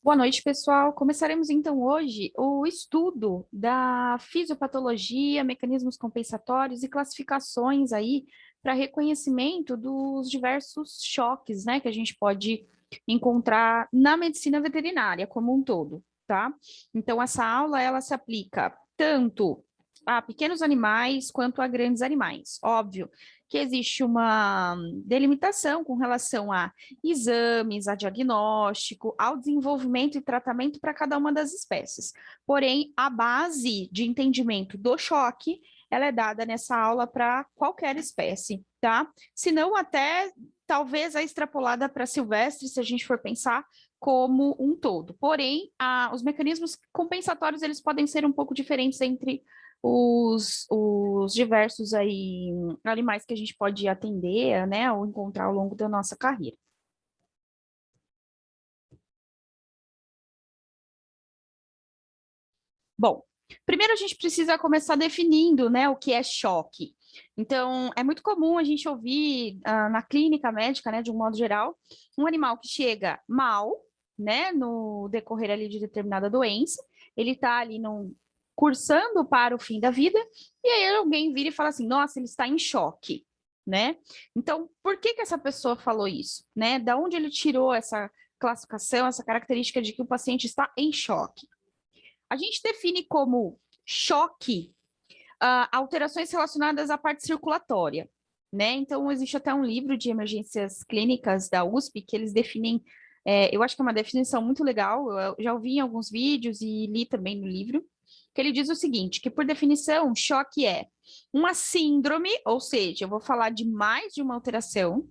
Boa noite, pessoal. Começaremos então hoje o estudo da fisiopatologia, mecanismos compensatórios e classificações aí para reconhecimento dos diversos choques, né, que a gente pode encontrar na medicina veterinária como um todo, tá? Então essa aula ela se aplica tanto a pequenos animais quanto a grandes animais. Óbvio que existe uma delimitação com relação a exames, a diagnóstico, ao desenvolvimento e tratamento para cada uma das espécies. Porém, a base de entendimento do choque, ela é dada nessa aula para qualquer espécie, tá? Se não, até talvez a extrapolada para silvestre, se a gente for pensar como um todo. Porém, os mecanismos compensatórios, eles podem ser um pouco diferentes entre os diversos aí animais que a gente pode atender, né, ou encontrar ao longo da nossa carreira. Bom, primeiro a gente precisa começar definindo, né, o que é choque. Então, é muito comum a gente ouvir na clínica médica, né, de um modo geral, um animal que chega mal, né, no decorrer ali de determinada doença, ele está ali cursando para o fim da vida, e aí alguém vira e fala assim, nossa, ele está em choque, né? Então, por que que essa pessoa falou isso, né? Da onde ele tirou essa classificação, essa característica de que o paciente está em choque? A gente define como choque alterações relacionadas à parte circulatória, né? Então, existe até um livro de emergências clínicas da USP que eles definem, eu acho que é uma definição muito legal, eu já ouvi em alguns vídeos e li também no livro, que ele diz o seguinte, que por definição, choque é uma síndrome, ou seja, eu vou falar de mais de uma alteração,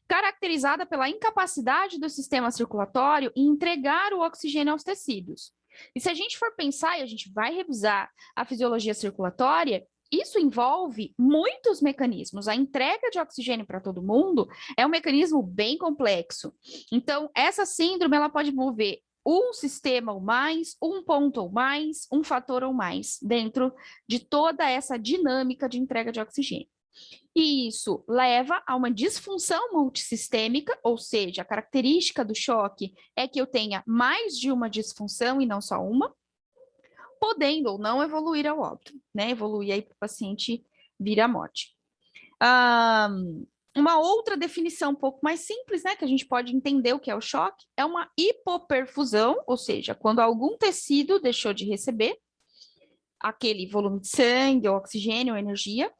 caracterizada pela incapacidade do sistema circulatório em entregar o oxigênio aos tecidos. E se a gente for pensar, e a gente vai revisar a fisiologia circulatória, isso envolve muitos mecanismos. A entrega de oxigênio para todo mundo é um mecanismo bem complexo. Então, essa síndrome ela pode mover um sistema ou mais, um ponto ou mais, um fator ou mais, dentro de toda essa dinâmica de entrega de oxigênio. E isso leva a uma disfunção multissistêmica, ou seja, a característica do choque é que eu tenha mais de uma disfunção e não só uma, podendo ou não evoluir ao óbito, né? Evoluir aí para o paciente vir à morte. Uma outra definição um pouco mais simples, né, que a gente pode entender o que é o choque, é uma hipoperfusão, ou seja, quando algum tecido deixou de receber aquele volume de sangue, ou oxigênio, ou energia,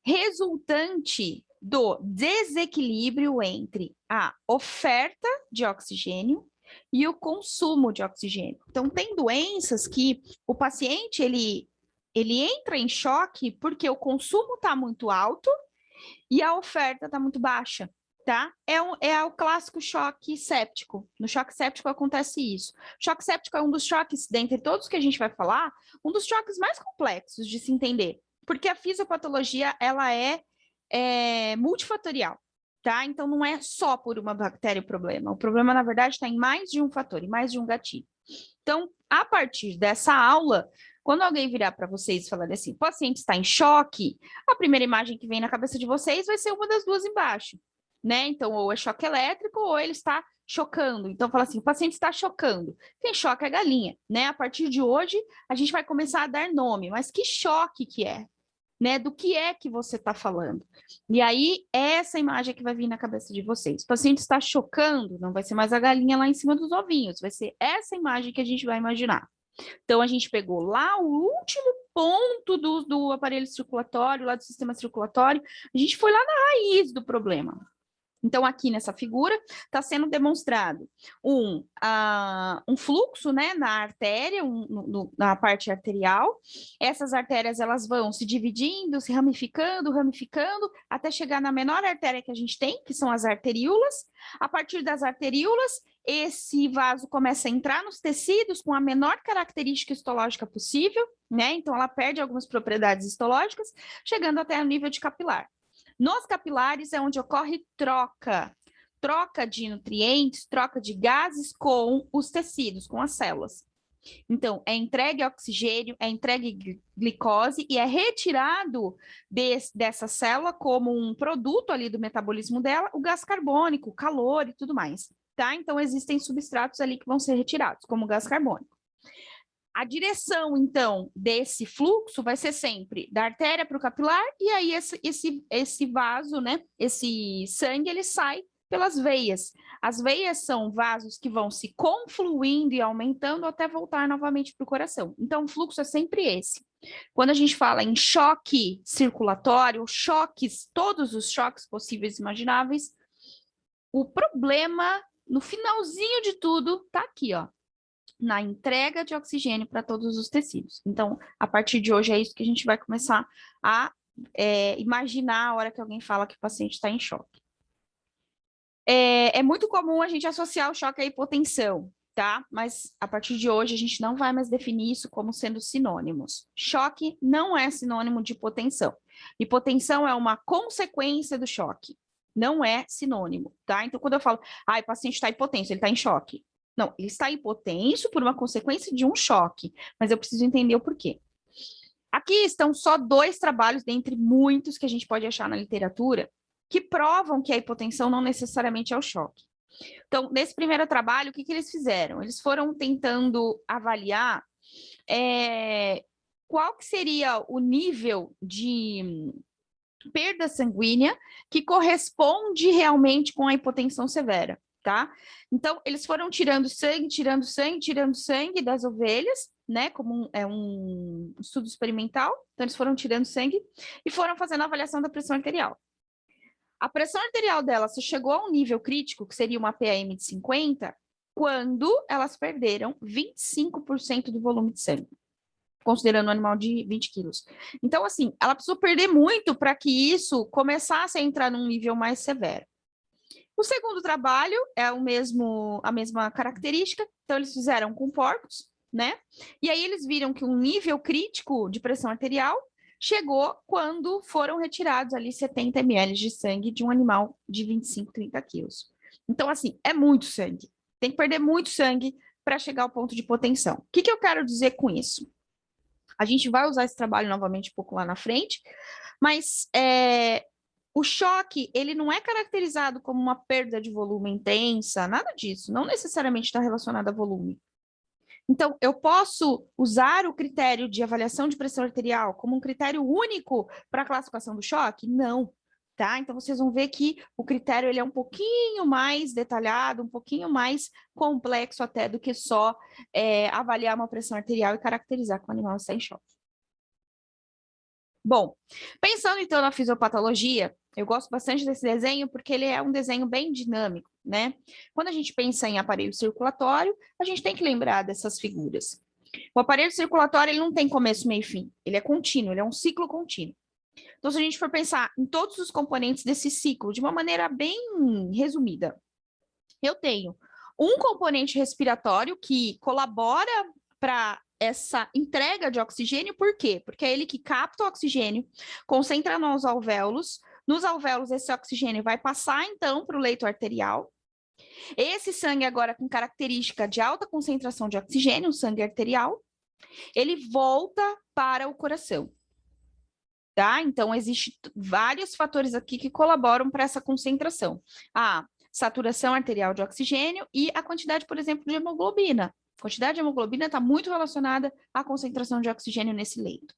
resultante do desequilíbrio entre a oferta de oxigênio e o consumo de oxigênio. Então, tem doenças que o paciente, ele entra em choque porque o consumo está muito alto e a oferta está muito baixa, tá? É o clássico choque séptico. No choque séptico acontece isso. O choque séptico é um dos choques, dentre todos que a gente vai falar, um dos choques mais complexos de se entender, porque a fisiopatologia, ela é multifatorial, tá? Então, não é só por uma bactéria o problema. O problema, na verdade, está em mais de um fator, em mais de um gatilho. Então, a partir dessa aula, quando alguém virar para vocês e falar assim, o paciente está em choque, a primeira imagem que vem na cabeça de vocês vai ser uma das duas embaixo, né? Então, ou é choque elétrico ou ele está chocando. Então, fala assim, o paciente está chocando. Quem choca é a galinha, né? A partir de hoje, a gente vai começar a dar nome, mas que choque que é? Né, do que é que você está falando. E aí, essa imagem que vai vir na cabeça de vocês. O paciente está chocando, não vai ser mais a galinha lá em cima dos ovinhos, vai ser essa imagem que a gente vai imaginar. Então, a gente pegou lá o último ponto do aparelho circulatório, lá do sistema circulatório, a gente foi lá na raiz do problema. Então, aqui nessa figura, está sendo demonstrado um fluxo, né, na artéria, na parte arterial. Essas artérias, elas vão se dividindo, se ramificando, até chegar na menor artéria que a gente tem, que são as arteríolas. A partir das arteríolas, esse vaso começa a entrar nos tecidos com a menor característica histológica possível, né? Então, ela perde algumas propriedades histológicas, chegando até o nível de capilar. Nos capilares é onde ocorre troca de nutrientes, troca de gases com os tecidos, com as células. Então, é entregue oxigênio, é entregue glicose e é retirado dessa célula como um produto ali do metabolismo dela, o gás carbônico, o calor e tudo mais, tá? Então, existem substratos ali que vão ser retirados, como o gás carbônico. A direção, então, desse fluxo vai ser sempre da artéria para o capilar, e aí esse vaso, né, esse sangue, ele sai pelas veias. As veias são vasos que vão se confluindo e aumentando até voltar novamente para o coração. Então, o fluxo é sempre esse. Quando a gente fala em choque circulatório, choques, todos os choques possíveis e imagináveis, o problema, no finalzinho de tudo, tá aqui, ó, na entrega de oxigênio para todos os tecidos. Então, a partir de hoje é isso que a gente vai começar a imaginar a hora que alguém fala que o paciente está em choque. É muito comum a gente associar o choque à hipotensão, tá? Mas a partir de hoje a gente não vai mais definir isso como sendo sinônimos. Choque não é sinônimo de hipotensão. Hipotensão é uma consequência do choque, não é sinônimo, tá? Então, quando eu falo, o paciente está hipotenso, ele está em choque. Não, ele está hipotenso por uma consequência de um choque, mas eu preciso entender o porquê. Aqui estão só 2 trabalhos dentre muitos que a gente pode achar na literatura que provam que a hipotensão não necessariamente é o choque. Então, nesse primeiro trabalho, o que eles fizeram? Eles foram tentando avaliar qual que seria o nível de perda sanguínea que corresponde realmente com a hipotensão severa, tá? Então, eles foram tirando sangue das ovelhas, né? Como um estudo experimental. Então, eles foram tirando sangue e foram fazendo a avaliação da pressão arterial. A pressão arterial dela só chegou a um nível crítico, que seria uma PAM de 50, quando elas perderam 25% do volume de sangue, considerando um animal de 20 quilos. Então, assim, ela precisou perder muito para que isso começasse a entrar num nível mais severo. O segundo trabalho é a mesma característica, então eles fizeram com porcos, né? E aí eles viram que um nível crítico de pressão arterial chegou quando foram retirados ali 70 ml de sangue de um animal de 25, 30 quilos. Então, assim, é muito sangue. Tem que perder muito sangue para chegar ao ponto de hipotensão. O que eu quero dizer com isso? A gente vai usar esse trabalho novamente um pouco lá na frente, mas o choque, ele não é caracterizado como uma perda de volume intensa, nada disso, não necessariamente está relacionado a volume. Então, eu posso usar o critério de avaliação de pressão arterial como um critério único para a classificação do choque? Não, tá? Então, vocês vão ver que o critério ele é um pouquinho mais detalhado, um pouquinho mais complexo até do que só avaliar uma pressão arterial e caracterizar que o animal está em choque. Bom, pensando então na fisiopatologia, eu gosto bastante desse desenho porque ele é um desenho bem dinâmico, né? Quando a gente pensa em aparelho circulatório, a gente tem que lembrar dessas figuras. O aparelho circulatório ele não tem começo, meio e fim, ele é contínuo, ele é um ciclo contínuo. Então, se a gente for pensar em todos os componentes desse ciclo de uma maneira bem resumida, eu tenho um componente respiratório que colabora para essa entrega de oxigênio, por quê? Porque é ele que capta o oxigênio, concentra nos alvéolos esse oxigênio vai passar, então, para o leito arterial. Esse sangue agora com característica de alta concentração de oxigênio, o sangue arterial, ele volta para o coração. Tá? Então, existem vários fatores aqui que colaboram para essa concentração. A saturação arterial de oxigênio e a quantidade, por exemplo, de hemoglobina. A quantidade de hemoglobina está muito relacionada à concentração de oxigênio nesse leito.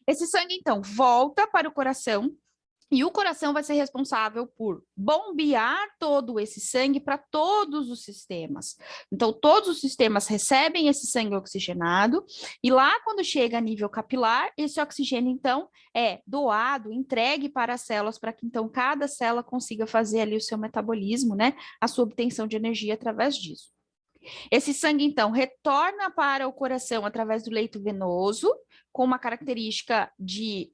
Esse sangue, então, volta para o coração e o coração vai ser responsável por bombear todo esse sangue para todos os sistemas. Então, todos os sistemas recebem esse sangue oxigenado, e lá, quando chega a nível capilar, esse oxigênio, então, é doado, entregue para as células, para que, então, cada célula consiga fazer ali o seu metabolismo, né? A sua obtenção de energia através disso. Esse sangue, então, retorna para o coração através do leito venoso, com uma característica de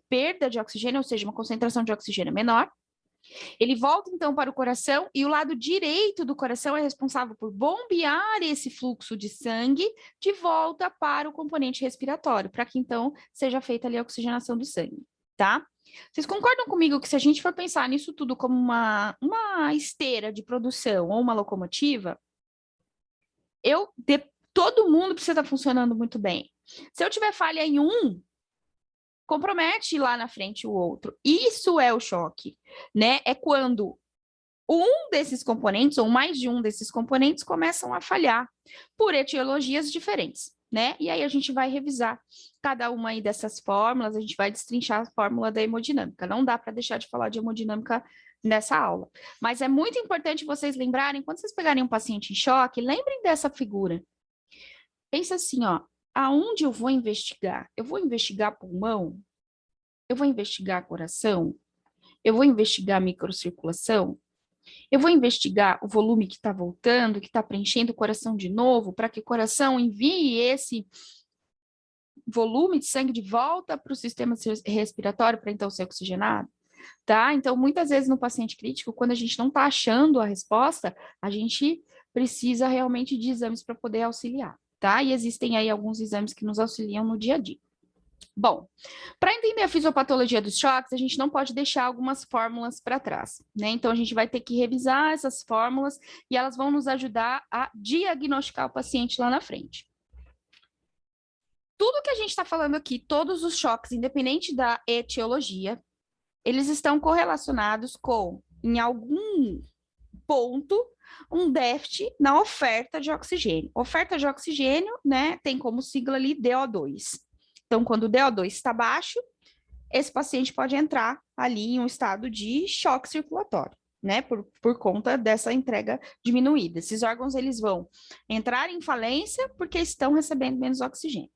perda de oxigênio, ou seja, uma concentração de oxigênio menor. Ele volta, então, para o coração e o lado direito do coração é responsável por bombear esse fluxo de sangue de volta para o componente respiratório, para que, então, seja feita ali a oxigenação do sangue, tá? Vocês concordam comigo que se a gente for pensar nisso tudo como uma esteira de produção ou uma locomotiva, todo mundo precisa estar funcionando muito bem. Se eu tiver falha em um, compromete lá na frente o outro. Isso é o choque, né? É quando um desses componentes, ou mais de um desses componentes, começam a falhar por etiologias diferentes, né? E aí a gente vai revisar cada uma aí dessas fórmulas, a gente vai destrinchar a fórmula da hemodinâmica. Não dá para deixar de falar de hemodinâmica nessa aula. Mas é muito importante vocês lembrarem, quando vocês pegarem um paciente em choque, lembrem dessa figura. Pensa assim, ó, aonde eu vou investigar? Eu vou investigar pulmão? Eu vou investigar coração? Eu vou investigar microcirculação? Eu vou investigar o volume que está voltando, que está preenchendo o coração de novo, para que o coração envie esse volume de sangue de volta para o sistema respiratório para então ser oxigenado, tá? Então, muitas vezes no paciente crítico, quando a gente não está achando a resposta, a gente precisa realmente de exames para poder auxiliar, tá? E existem aí alguns exames que nos auxiliam no dia a dia. Bom, para entender a fisiopatologia dos choques, a gente não pode deixar algumas fórmulas para trás, né? Então, a gente vai ter que revisar essas fórmulas e elas vão nos ajudar a diagnosticar o paciente lá na frente. Tudo que a gente está falando aqui, todos os choques, independente da etiologia, eles estão correlacionados com, em algum ponto, um déficit na oferta de oxigênio. Oferta de oxigênio, né, tem como sigla ali DO2. Então, quando o DO2 está baixo, esse paciente pode entrar ali em um estado de choque circulatório, né, por conta dessa entrega diminuída. Esses órgãos, eles vão entrar em falência porque estão recebendo menos oxigênio.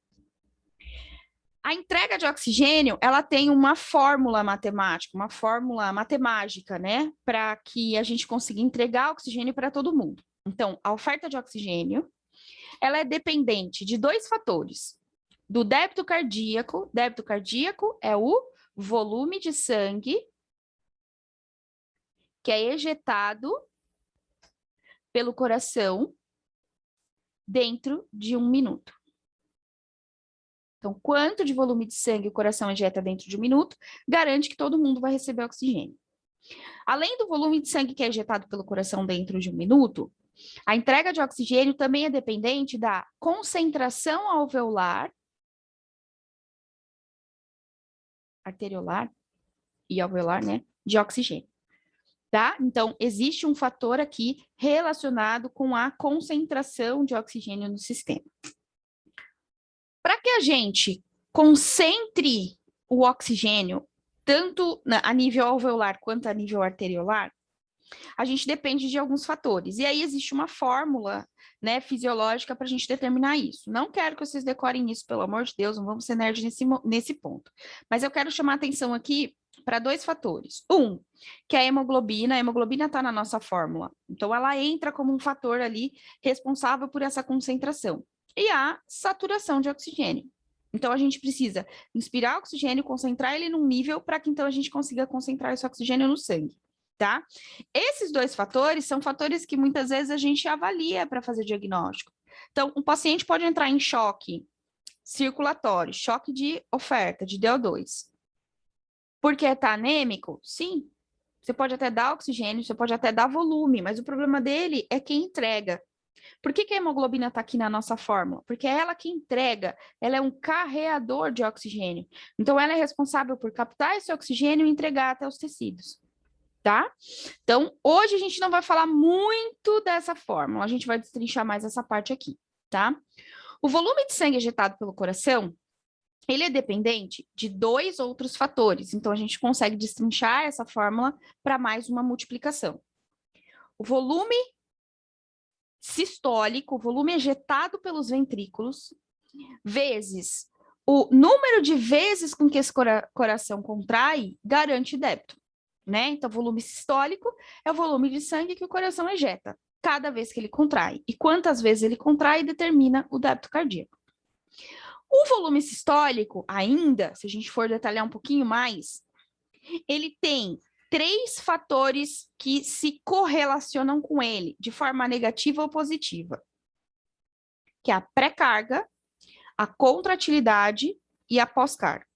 A entrega de oxigênio, ela tem uma fórmula matemática, uma fórmula matemática, né, para que a gente consiga entregar oxigênio para todo mundo. Então, a oferta de oxigênio, ela é dependente de dois fatores, do débito cardíaco é o volume de sangue que é ejetado pelo coração dentro de 1 minuto. Então, quanto de volume de sangue o coração ejeta dentro de 1 minuto, garante que todo mundo vai receber oxigênio. Além do volume de sangue que é ejetado pelo coração dentro de 1 minuto, a entrega de oxigênio também é dependente da concentração alveolar, arteriolar e alveolar, né, de oxigênio. Tá? Então, existe um fator aqui relacionado com a concentração de oxigênio no sistema. Para que a gente concentre o oxigênio tanto a nível alveolar quanto a nível arteriolar, a gente depende de alguns fatores. E aí existe uma fórmula, né, fisiológica para a gente determinar isso. Não quero que vocês decorem isso, pelo amor de Deus, não vamos ser nerds nesse ponto. Mas eu quero chamar a atenção aqui para 2 fatores. Um, que é a hemoglobina está na nossa fórmula. Então, ela entra como um fator ali responsável por essa concentração. E a saturação de oxigênio. Então, a gente precisa inspirar oxigênio, concentrar ele num nível para que, então, a gente consiga concentrar esse oxigênio no sangue, tá? Esses 2 fatores são fatores que, muitas vezes, a gente avalia para fazer diagnóstico. Então, um paciente pode entrar em choque circulatório, choque de oferta, de DO2. Porque está anêmico? Sim. Você pode até dar oxigênio, você pode até dar volume, mas o problema dele é quem entrega. Por que a hemoglobina está aqui na nossa fórmula? Porque é ela que entrega, ela é um carreador de oxigênio. Então, ela é responsável por captar esse oxigênio e entregar até os tecidos, tá? Então, hoje a gente não vai falar muito dessa fórmula, a gente vai destrinchar mais essa parte aqui, tá? O volume de sangue ejetado pelo coração, ele é dependente de 2 outros fatores, então a gente consegue destrinchar essa fórmula para mais uma multiplicação. O volume sistólico, o volume ejetado pelos ventrículos, vezes o número de vezes com que esse coração contrai, garante débito, né? Então, volume sistólico é o volume de sangue que o coração ejeta, cada vez que ele contrai. E quantas vezes ele contrai determina o débito cardíaco. O volume sistólico, ainda, se a gente for detalhar um pouquinho mais, ele tem 3 fatores que se correlacionam com ele, de forma negativa ou positiva, que é a pré-carga, a contratilidade e a pós-carga.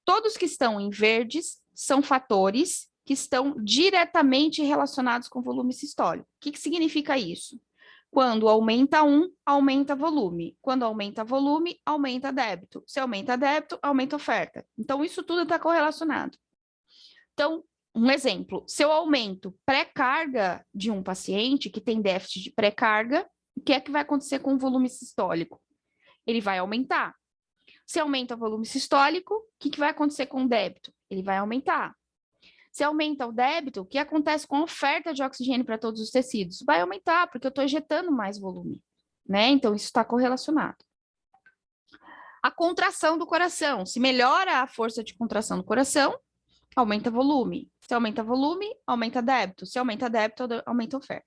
Todos que estão em verdes são fatores que estão diretamente relacionados com o volume sistólico. O que significa isso? Quando aumenta um, aumenta volume. Quando aumenta volume, aumenta débito. Se aumenta débito, aumenta oferta. Então, isso tudo está correlacionado. Então, Um exemplo, se eu aumento pré-carga de um paciente que tem déficit de pré-carga, o que é que vai acontecer com o volume sistólico? Ele vai aumentar. Se aumenta o volume sistólico, o que vai acontecer com o débito? Ele vai aumentar. Se aumenta o débito, o que acontece com a oferta de oxigênio para todos os tecidos? Vai aumentar, porque eu estou injetando mais volume, né? Então, isso está correlacionado. A contração do coração. Se melhora a força de contração do coração, aumenta volume. Se aumenta volume, aumenta débito. Se aumenta débito, aumenta oferta.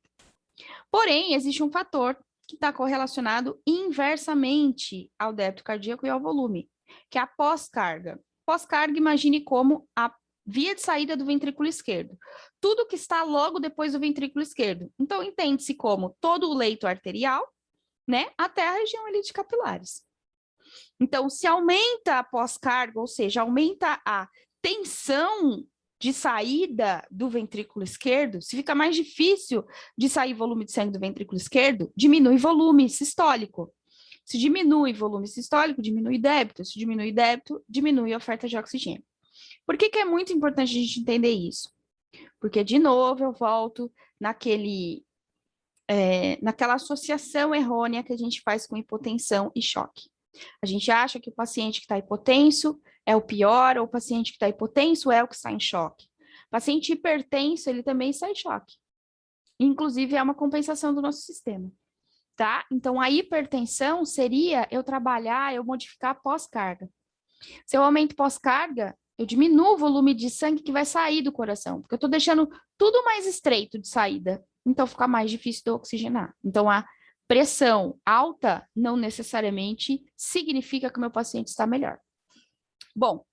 Porém, existe um fator que está correlacionado inversamente ao débito cardíaco e ao volume, que é a pós-carga. Pós-carga, imagine como a via de saída do ventrículo esquerdo. Tudo que está logo depois do ventrículo esquerdo. Então, entende-se como todo o leito arterial, né, até a região ali de capilares. Então, se aumenta a pós-carga, ou seja, aumenta a tensão de saída do ventrículo esquerdo, se fica mais difícil de sair volume de sangue do ventrículo esquerdo, diminui volume sistólico. Se diminui volume sistólico, diminui débito. Se diminui débito, diminui a oferta de oxigênio. Por que é muito importante a gente entender isso? Porque, de novo, eu volto naquela associação errônea que a gente faz com hipotensão e choque. A gente acha que o paciente que está hipotenso é o pior, ou o paciente que está hipotenso é o que está em choque. O paciente hipertenso, ele também está em choque. Inclusive, é uma compensação do nosso sistema, tá? Então, a hipertensão seria eu trabalhar, eu modificar pós-carga. Se eu aumento pós-carga, eu diminuo o volume de sangue que vai sair do coração, porque eu estou deixando tudo mais estreito de saída, então fica mais difícil de oxigenar. Então, a pressão alta não necessariamente significa que o meu paciente está melhor. Bom,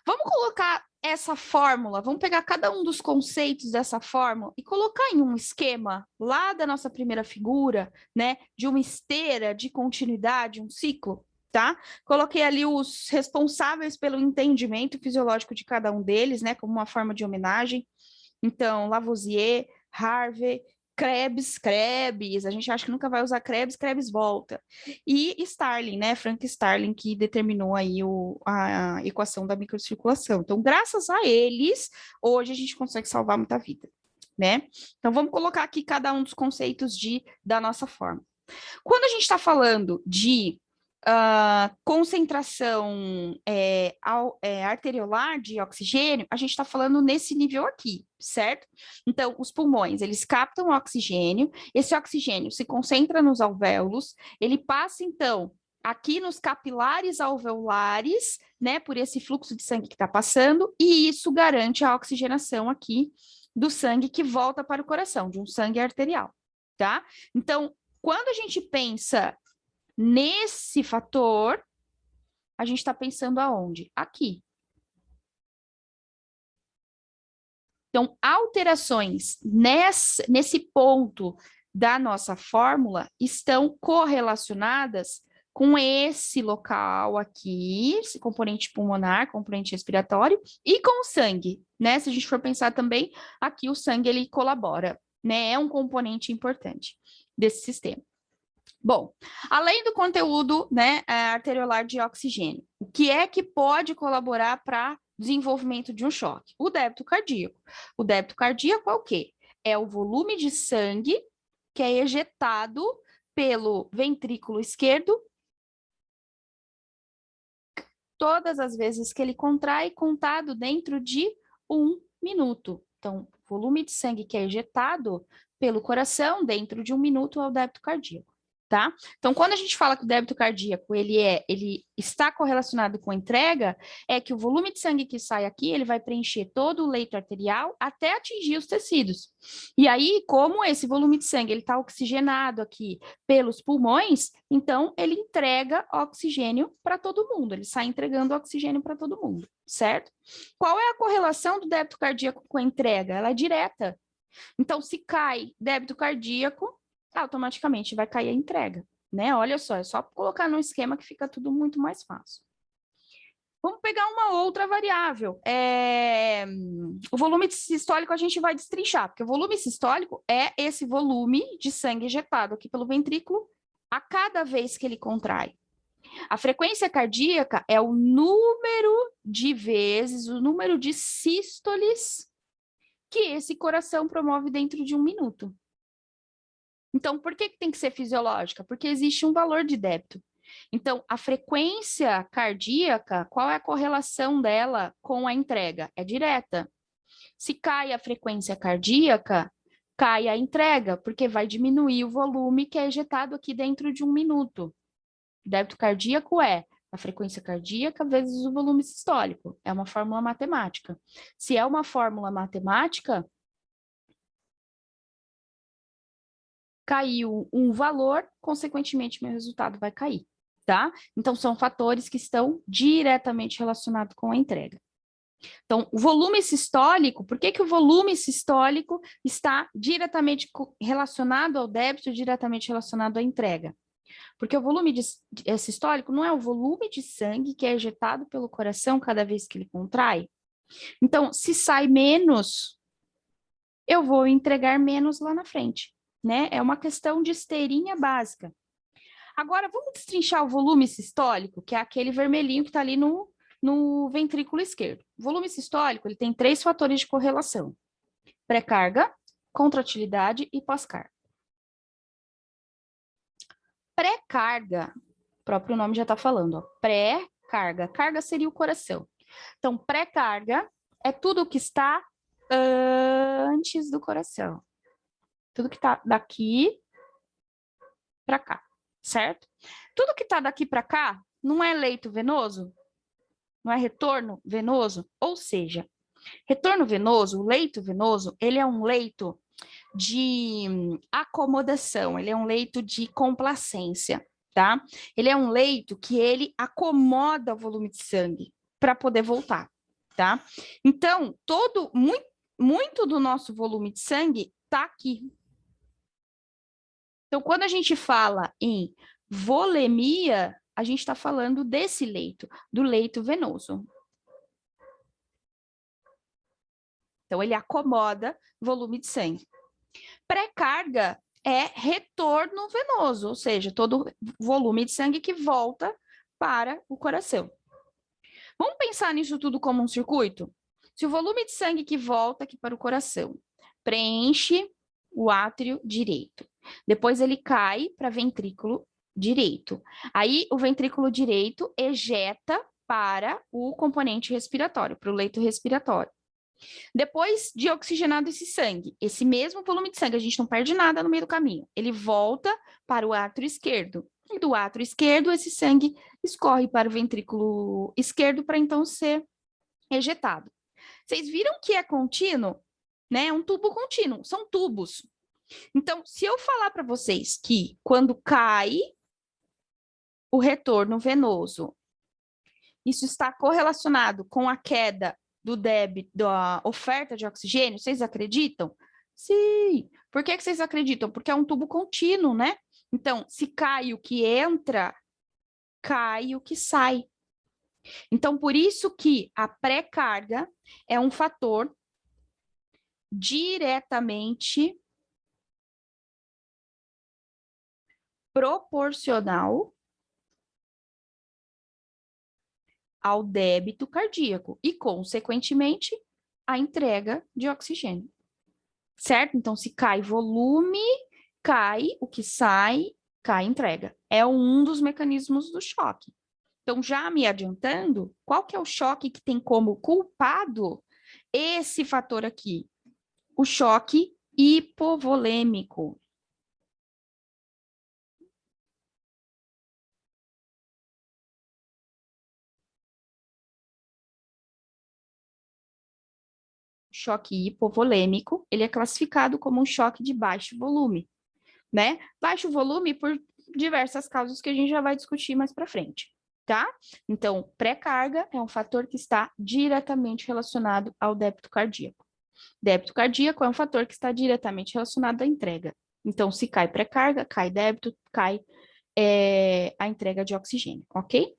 vamos colocar essa fórmula, vamos pegar cada um dos conceitos dessa fórmula e colocar em um esquema lá da nossa primeira figura, né, de uma esteira de continuidade, um ciclo, tá? Coloquei ali os responsáveis pelo entendimento fisiológico de cada um deles, né, como uma forma de homenagem. Então, Lavoisier, Harvey, Krebs, a gente acha que nunca vai usar Krebs volta. E Starling, né, Frank Starling, que determinou aí a equação da microcirculação. Então, graças a eles, hoje a gente consegue salvar muita vida, né? Então, vamos colocar aqui cada um dos conceitos da nossa forma. Quando a gente está falando de concentração arteriolar de oxigênio, a gente está falando nesse nível aqui, certo? Então, os pulmões, eles captam oxigênio, esse oxigênio se concentra nos alvéolos, ele passa, então, aqui nos capilares alveolares, né, por esse fluxo de sangue que está passando, e isso garante a oxigenação aqui do sangue que volta para o coração, de um sangue arterial, tá? Então, quando a gente pensa nesse fator, a gente está pensando aonde? Aqui. Então, alterações nesse ponto da nossa fórmula estão correlacionadas com esse local aqui, esse componente pulmonar, componente respiratório, e com o sangue, né? Se a gente for pensar também, aqui o sangue, ele colabora, né? É um componente importante desse sistema. Bom, além do conteúdo, né, arteriolar de oxigênio, o que é que pode colaborar para desenvolvimento de um choque? O débito cardíaco. O débito cardíaco é o quê? É o volume de sangue que é ejetado pelo ventrículo esquerdo todas as vezes que ele contrai, contado dentro de 1 minuto. Então, o volume de sangue que é ejetado pelo coração dentro de 1 minuto é o débito cardíaco. Tá? Então, quando a gente fala que o débito cardíaco ele está correlacionado com a entrega, é que o volume de sangue que sai aqui, ele vai preencher todo o leito arterial até atingir os tecidos. E aí, como esse volume de sangue ele está oxigenado aqui pelos pulmões, então ele entrega oxigênio para todo mundo, ele sai entregando oxigênio para todo mundo, certo? Qual é a correlação do débito cardíaco com a entrega? Ela é direta. Então, se cai débito cardíaco, automaticamente vai cair a entrega, né? Olha só, é só colocar no esquema que fica tudo muito mais fácil. Vamos pegar uma outra variável. O volume sistólico a gente vai destrinchar, porque o volume sistólico é esse volume de sangue ejetado aqui pelo ventrículo a cada vez que ele contrai. A frequência cardíaca é o número de vezes, o número de sístoles que esse coração promove dentro de 1 minuto. Então, por que tem que ser fisiológica? Porque existe um valor de débito. Então, a frequência cardíaca, qual é a correlação dela com a entrega? É direta. Se cai a frequência cardíaca, cai a entrega, porque vai diminuir o volume que é ejetado aqui dentro de 1 minuto. O débito cardíaco é a frequência cardíaca vezes o volume sistólico. É uma fórmula matemática. Se é uma fórmula matemática, caiu um valor, consequentemente, meu resultado vai cair, tá? Então, são fatores que estão diretamente relacionados com a entrega. Então, o volume sistólico, por que que o volume sistólico está diretamente relacionado ao débito, diretamente relacionado à entrega? Porque o volume sistólico não é o volume de sangue que é ejetado pelo coração cada vez que ele contrai. Então, se sai menos, eu vou entregar menos lá na frente, né? É uma questão de esteirinha básica. Agora, vamos destrinchar o volume sistólico, que é aquele vermelhinho que está ali no ventrículo esquerdo. O volume sistólico, ele tem 3 fatores de correlação: pré-carga, contratilidade e pós-carga. Pré-carga, o próprio nome já está falando, ó, pré-carga. Carga seria o coração. Então, pré-carga é tudo que está antes do coração. Tudo que está daqui para cá, certo? Tudo que está daqui para cá não é leito venoso? Não é retorno venoso? Ou seja, retorno venoso, o leito venoso, ele é um leito de acomodação, ele é um leito de complacência, tá? Ele é um leito que ele acomoda o volume de sangue para poder voltar, tá? Então, muito do nosso volume de sangue está aqui. Então, quando a gente fala em volemia, a gente está falando desse leito, do leito venoso. Então, ele acomoda volume de sangue. Pré-carga é retorno venoso, ou seja, todo volume de sangue que volta para o coração. Vamos pensar nisso tudo como um circuito? Se o volume de sangue que volta aqui para o coração preenche o átrio direito, depois ele cai para ventrículo direito. Aí o ventrículo direito ejeta para o componente respiratório, para o leito respiratório. Depois de oxigenado esse sangue, esse mesmo volume de sangue, a gente não perde nada no meio do caminho. Ele volta para o átrio esquerdo. E do átrio esquerdo, esse sangue escorre para o ventrículo esquerdo para então ser ejetado. Vocês viram que é contínuo? Né? É um tubo contínuo, são tubos. Então, se eu falar para vocês que quando cai o retorno venoso, isso está correlacionado com a queda do débito, da oferta de oxigênio, vocês acreditam? Sim. Por que vocês acreditam? Porque é um tubo contínuo, né? Então, se cai o que entra, cai o que sai. Então, por isso que a pré-carga é um fator diretamente proporcional ao débito cardíaco e, consequentemente, a entrega de oxigênio. Certo? Então, se cai volume, cai o que sai, cai entrega. É um dos mecanismos do choque. Então, já me adiantando, qual que é o choque que tem como culpado esse fator aqui? O choque hipovolêmico. Choque hipovolêmico, ele é classificado como um choque de baixo volume, né? Baixo volume por diversas causas que a gente já vai discutir mais para frente, tá? Então, pré-carga é um fator que está diretamente relacionado ao débito cardíaco. Débito cardíaco é um fator que está diretamente relacionado à entrega. Então, se cai pré-carga, cai débito, cai a entrega de oxigênio, ok?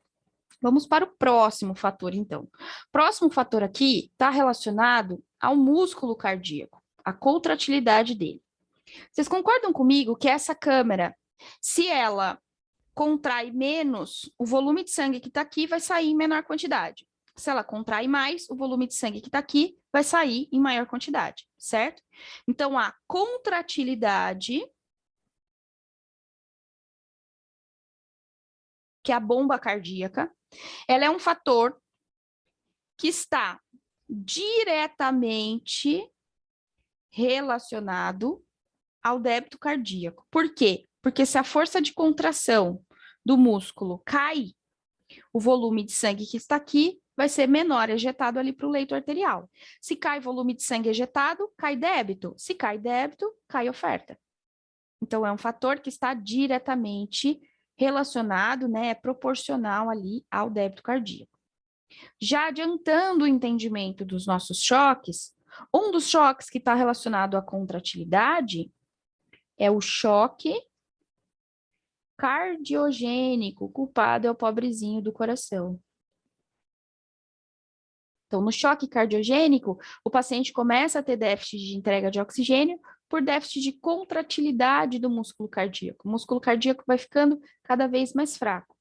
Vamos para o próximo fator, então. Próximo fator aqui está relacionado ao músculo cardíaco, a contratilidade dele. Vocês concordam comigo que essa câmera, se ela contrai menos, o volume de sangue que está aqui vai sair em menor quantidade. Se ela contrai mais, o volume de sangue que está aqui vai sair em maior quantidade, certo? Então, a contratilidade, que é a bomba cardíaca, ela é um fator que está diretamente relacionado ao débito cardíaco. Por quê? Porque se a força de contração do músculo cai, o volume de sangue que está aqui vai ser menor, ejetado ali para o leito arterial. Se cai volume de sangue ejetado, cai débito. Se cai débito, cai oferta. Então, é um fator que está diretamente relacionado, né, é proporcional ali ao débito cardíaco. Já adiantando o entendimento dos nossos choques, um dos choques que está relacionado à contratilidade é o choque cardiogênico. O culpado é o pobrezinho do coração. Então, no choque cardiogênico, o paciente começa a ter déficit de entrega de oxigênio por déficit de contratilidade do músculo cardíaco. O músculo cardíaco vai ficando cada vez mais fraco,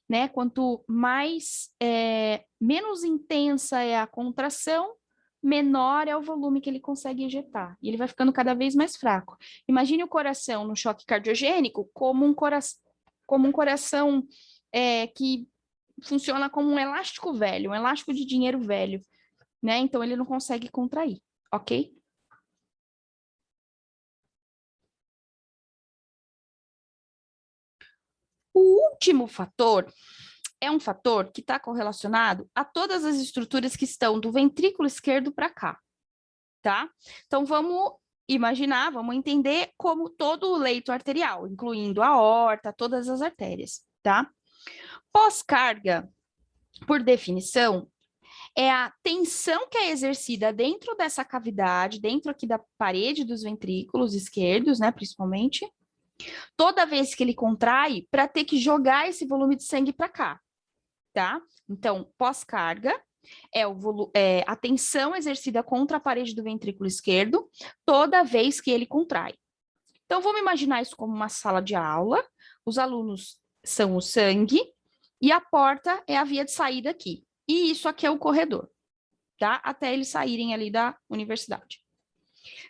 né? Quanto menos intensa é a contração, menor é o volume que ele consegue ejetar. E ele vai ficando cada vez mais fraco. Imagine o coração no choque cardiogênico como um coração que funciona como um elástico velho, um elástico de dinheiro velho, né? Então ele não consegue contrair, ok? O último fator é um fator que está correlacionado a todas as estruturas que estão do ventrículo esquerdo para cá, tá? Então vamos imaginar, vamos entender como todo o leito arterial, incluindo a aorta, todas as artérias, tá? Pós-carga, por definição, é a tensão que é exercida dentro dessa cavidade, dentro aqui da parede dos ventrículos esquerdos, né, principalmente, toda vez que ele contrai, para ter que jogar esse volume de sangue para cá, tá? Então, pós-carga é a tensão exercida contra a parede do ventrículo esquerdo, toda vez que ele contrai. Então, vamos imaginar isso como uma sala de aula, os alunos são o sangue, e a porta é a via de saída aqui. E isso aqui é o corredor, tá? Até eles saírem ali da universidade.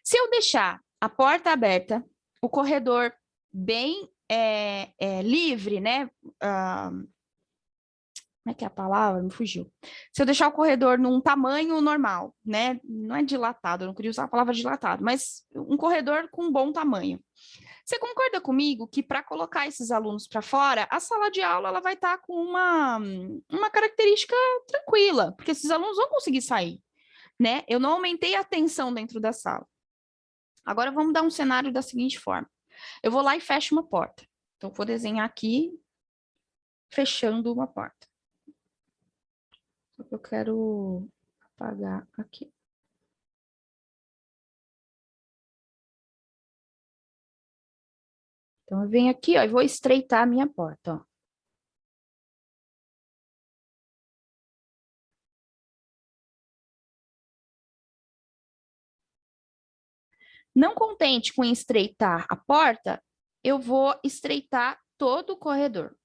Se eu deixar a porta aberta, o corredor bem livre, né? Como é que é a palavra? Me fugiu. Se eu deixar o corredor num tamanho normal, né? Não é dilatado, eu não queria usar a palavra dilatado, mas um corredor com um bom tamanho. Você concorda comigo que para colocar esses alunos para fora, a sala de aula ela vai estar com uma característica tranquila, porque esses alunos vão conseguir sair, né? Eu não aumentei a tensão dentro da sala. Agora vamos dar um cenário da seguinte forma. Eu vou lá e fecho uma porta. Então, vou desenhar aqui, fechando uma porta. Eu quero apagar aqui. Então, eu venho aqui, ó, e vou estreitar a minha porta, ó. Não contente com estreitar a porta, eu vou estreitar todo o corredor.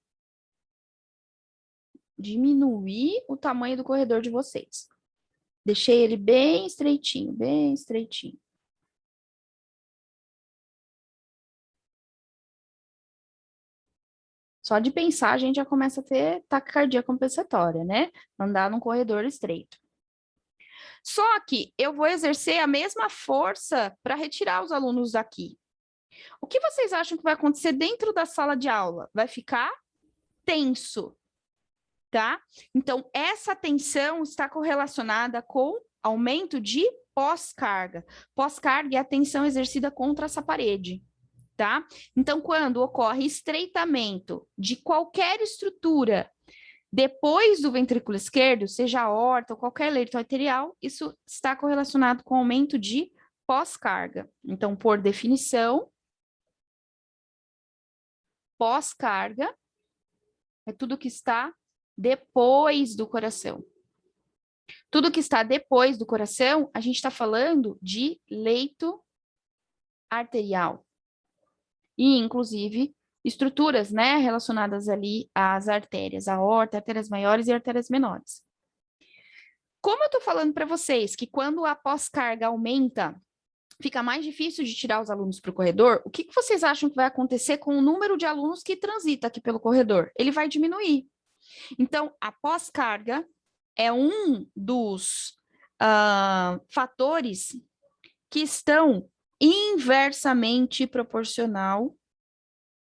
Diminuir o tamanho do corredor de vocês. Deixei ele bem estreitinho, bem estreitinho. Só de pensar, a gente já começa a ter taquicardia compensatória, né? Andar num corredor estreito. Só que eu vou exercer a mesma força para retirar os alunos daqui. O que vocês acham que vai acontecer dentro da sala de aula? Vai ficar tenso, tá? Então, essa tensão está correlacionada com aumento de pós-carga. Pós-carga é a tensão exercida contra essa parede, tá? Então, quando ocorre estreitamento de qualquer estrutura depois do ventrículo esquerdo, seja a aorta ou qualquer leito arterial, isso está correlacionado com aumento de pós-carga. Então, por definição, pós-carga é tudo que está depois do coração. Tudo que está depois do coração, a gente está falando de leito arterial. E, inclusive, estruturas, né, relacionadas ali às artérias, aorta, artérias maiores e artérias menores. Como eu estou falando para vocês que quando a pós-carga aumenta, fica mais difícil de tirar os alunos para o corredor, o que vocês acham que vai acontecer com o número de alunos que transita aqui pelo corredor? Ele vai diminuir. Então, a pós-carga é um dos fatores que estão inversamente proporcional.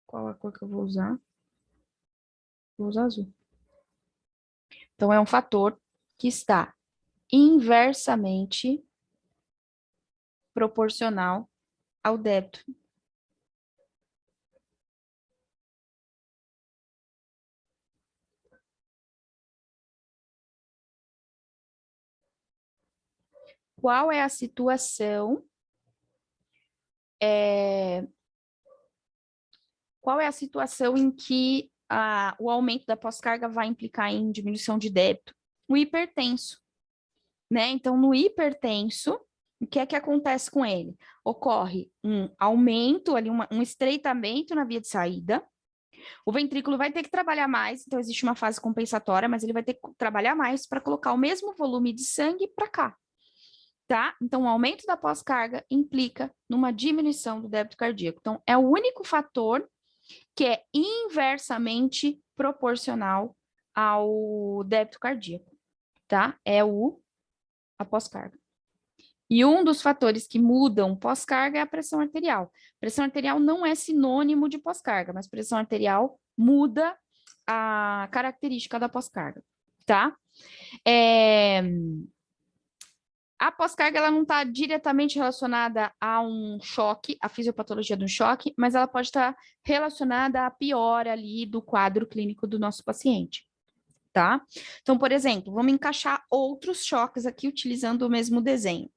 Qual a cor que eu vou usar? Vou usar azul. Então, é um fator que está inversamente proporcional ao débito. Qual é a situação? Qual é a situação em que o aumento da pós-carga vai implicar em diminuição de débito? O hipertenso, né? Então, no hipertenso, o que é que acontece com ele? Ocorre um aumento, ali, um estreitamento na via de saída. O ventrículo vai ter que trabalhar mais, então existe uma fase compensatória, mas ele vai ter que trabalhar mais para colocar o mesmo volume de sangue para cá, tá? Então, o aumento da pós-carga implica numa diminuição do débito cardíaco. Então, é o único fator que é inversamente proporcional ao débito cardíaco, tá? É a pós-carga. E um dos fatores que mudam pós-carga é a pressão arterial. Pressão arterial não é sinônimo de pós-carga, mas pressão arterial muda a característica da pós-carga, tá? A pós-carga ela não está diretamente relacionada a um choque, a fisiopatologia do choque, mas ela pode estar relacionada à piora ali do quadro clínico do nosso paciente, tá? Então, por exemplo, vamos encaixar outros choques aqui utilizando o mesmo desenho.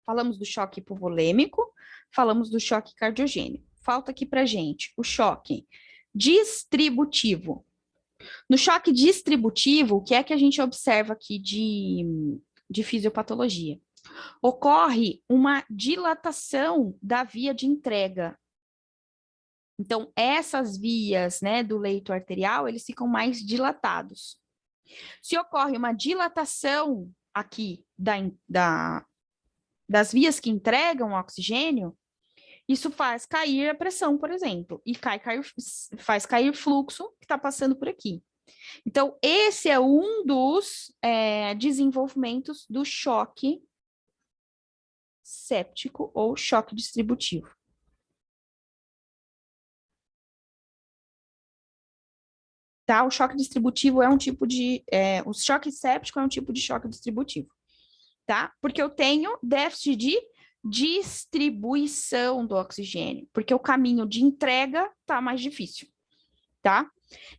Falamos do choque hipovolêmico, falamos do choque cardiogênico. Falta aqui pra gente o choque distributivo. No choque distributivo, o que é que a gente observa aqui de fisiopatologia? Ocorre uma dilatação da via de entrega. Então, essas vias, né, do leito arterial, eles ficam mais dilatados. Se ocorre uma dilatação aqui das vias que entregam o oxigênio, isso faz cair a pressão, por exemplo, e faz cair fluxo que está passando por aqui. Então, esse é um dos desenvolvimentos do choque séptico ou choque distributivo. Tá? O choque distributivo é um tipo de... o choque séptico é um tipo de choque distributivo. Tá? Porque eu tenho déficit de distribuição do oxigênio, porque o caminho de entrega tá mais difícil, tá?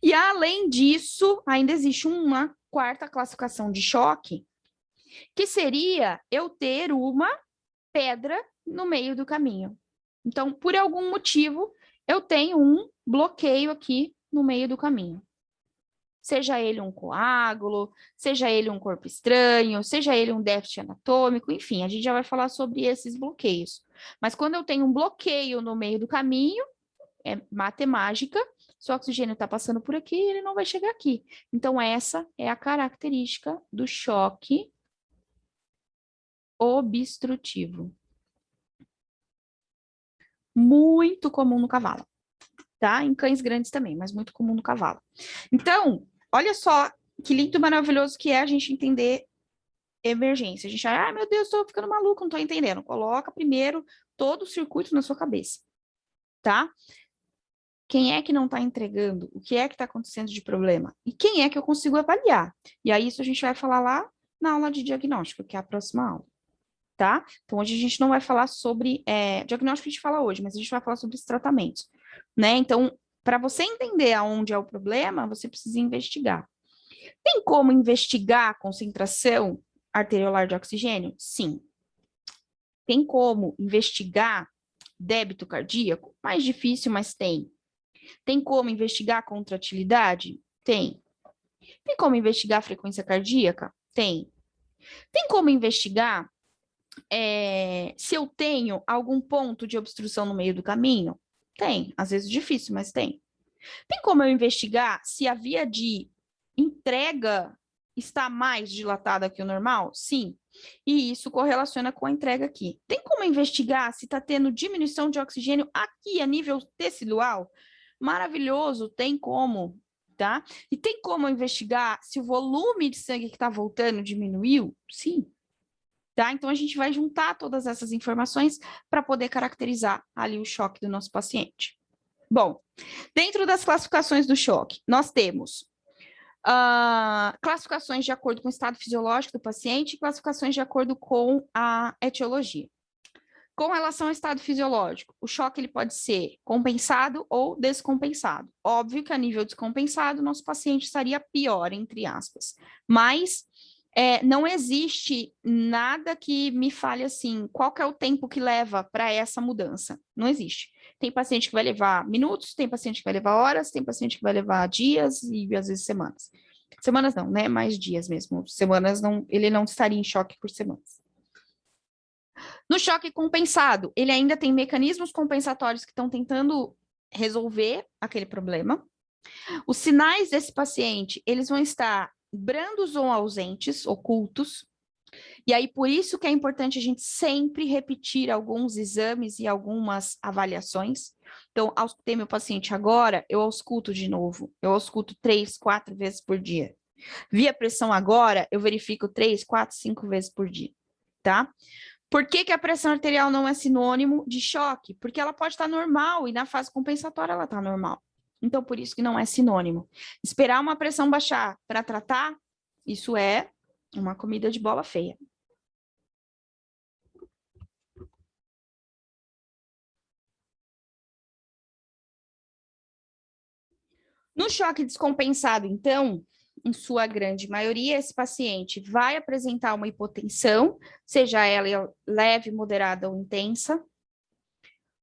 E além disso, ainda existe uma quarta classificação de choque, que seria eu ter uma pedra no meio do caminho. Então, por algum motivo, eu tenho um bloqueio aqui no meio do caminho. Seja ele um coágulo, seja ele um corpo estranho, seja ele um déficit anatômico, enfim, a gente já vai falar sobre esses bloqueios. Mas quando eu tenho um bloqueio no meio do caminho, é matemática, se o oxigênio está passando por aqui, ele não vai chegar aqui. Então, essa é a característica do choque obstrutivo. Muito comum no cavalo, tá? Em cães grandes também, mas muito comum no cavalo. Então, olha só que lindo e maravilhoso que é a gente entender emergência. A gente acha, meu Deus, estou ficando maluco, não estou entendendo. Coloca primeiro todo o circuito na sua cabeça, tá? Quem é que não está entregando? O que é que está acontecendo de problema? E quem é que eu consigo avaliar? E aí isso a gente vai falar lá na aula de diagnóstico, que é a próxima aula, tá? Então, hoje a gente não vai falar sobre... diagnóstico a gente fala hoje, mas a gente vai falar sobre os tratamentos, né? Então, para você entender aonde é o problema, você precisa investigar. Tem como investigar a concentração arteriolar de oxigênio? Sim. Tem como investigar débito cardíaco? Mais difícil, mas tem. Tem como investigar a contratilidade? Tem. Tem como investigar a frequência cardíaca? Tem. Tem como investigar se eu tenho algum ponto de obstrução no meio do caminho? Tem. Às vezes difícil, mas tem. Tem como eu investigar se a via de entrega está mais dilatada que o normal? Sim. E isso correlaciona com a entrega aqui. Tem como investigar se está tendo diminuição de oxigênio aqui a nível tecidual? Maravilhoso, tem como, tá? E tem como investigar se o volume de sangue que está voltando diminuiu? Sim. Tá? Então, a gente vai juntar todas essas informações para poder caracterizar ali o choque do nosso paciente. Bom, dentro das classificações do choque, nós temos classificações de acordo com o estado fisiológico do paciente e classificações de acordo com a etiologia. Com relação ao estado fisiológico, o choque ele pode ser compensado ou descompensado. Óbvio que a nível descompensado, nosso paciente estaria pior, entre aspas. Mas não existe nada que me fale assim, qual que é o tempo que leva para essa mudança? Não existe. Tem paciente que vai levar minutos, tem paciente que vai levar horas, tem paciente que vai levar dias e às vezes semanas. Semanas não, né? Mais dias mesmo. Semanas não, ele não estaria em choque por semanas. No choque compensado, ele ainda tem mecanismos compensatórios que estão tentando resolver aquele problema. Os sinais desse paciente, eles vão estar brandos ou ausentes, ocultos. E aí, por isso que é importante a gente sempre repetir alguns exames e algumas avaliações. Então, auscultei meu paciente agora, eu ausculto de novo. Eu ausculto 3, 4 vezes por dia. Vi a pressão agora, eu verifico 3, 4, 5 vezes por dia, tá? Por que que a pressão arterial não é sinônimo de choque? Porque ela pode estar normal e na fase compensatória ela está normal. Então, por isso que não é sinônimo. Esperar uma pressão baixar para tratar, isso é uma comida de bola feia. No choque descompensado, então, em sua grande maioria, esse paciente vai apresentar uma hipotensão, seja ela leve, moderada ou intensa.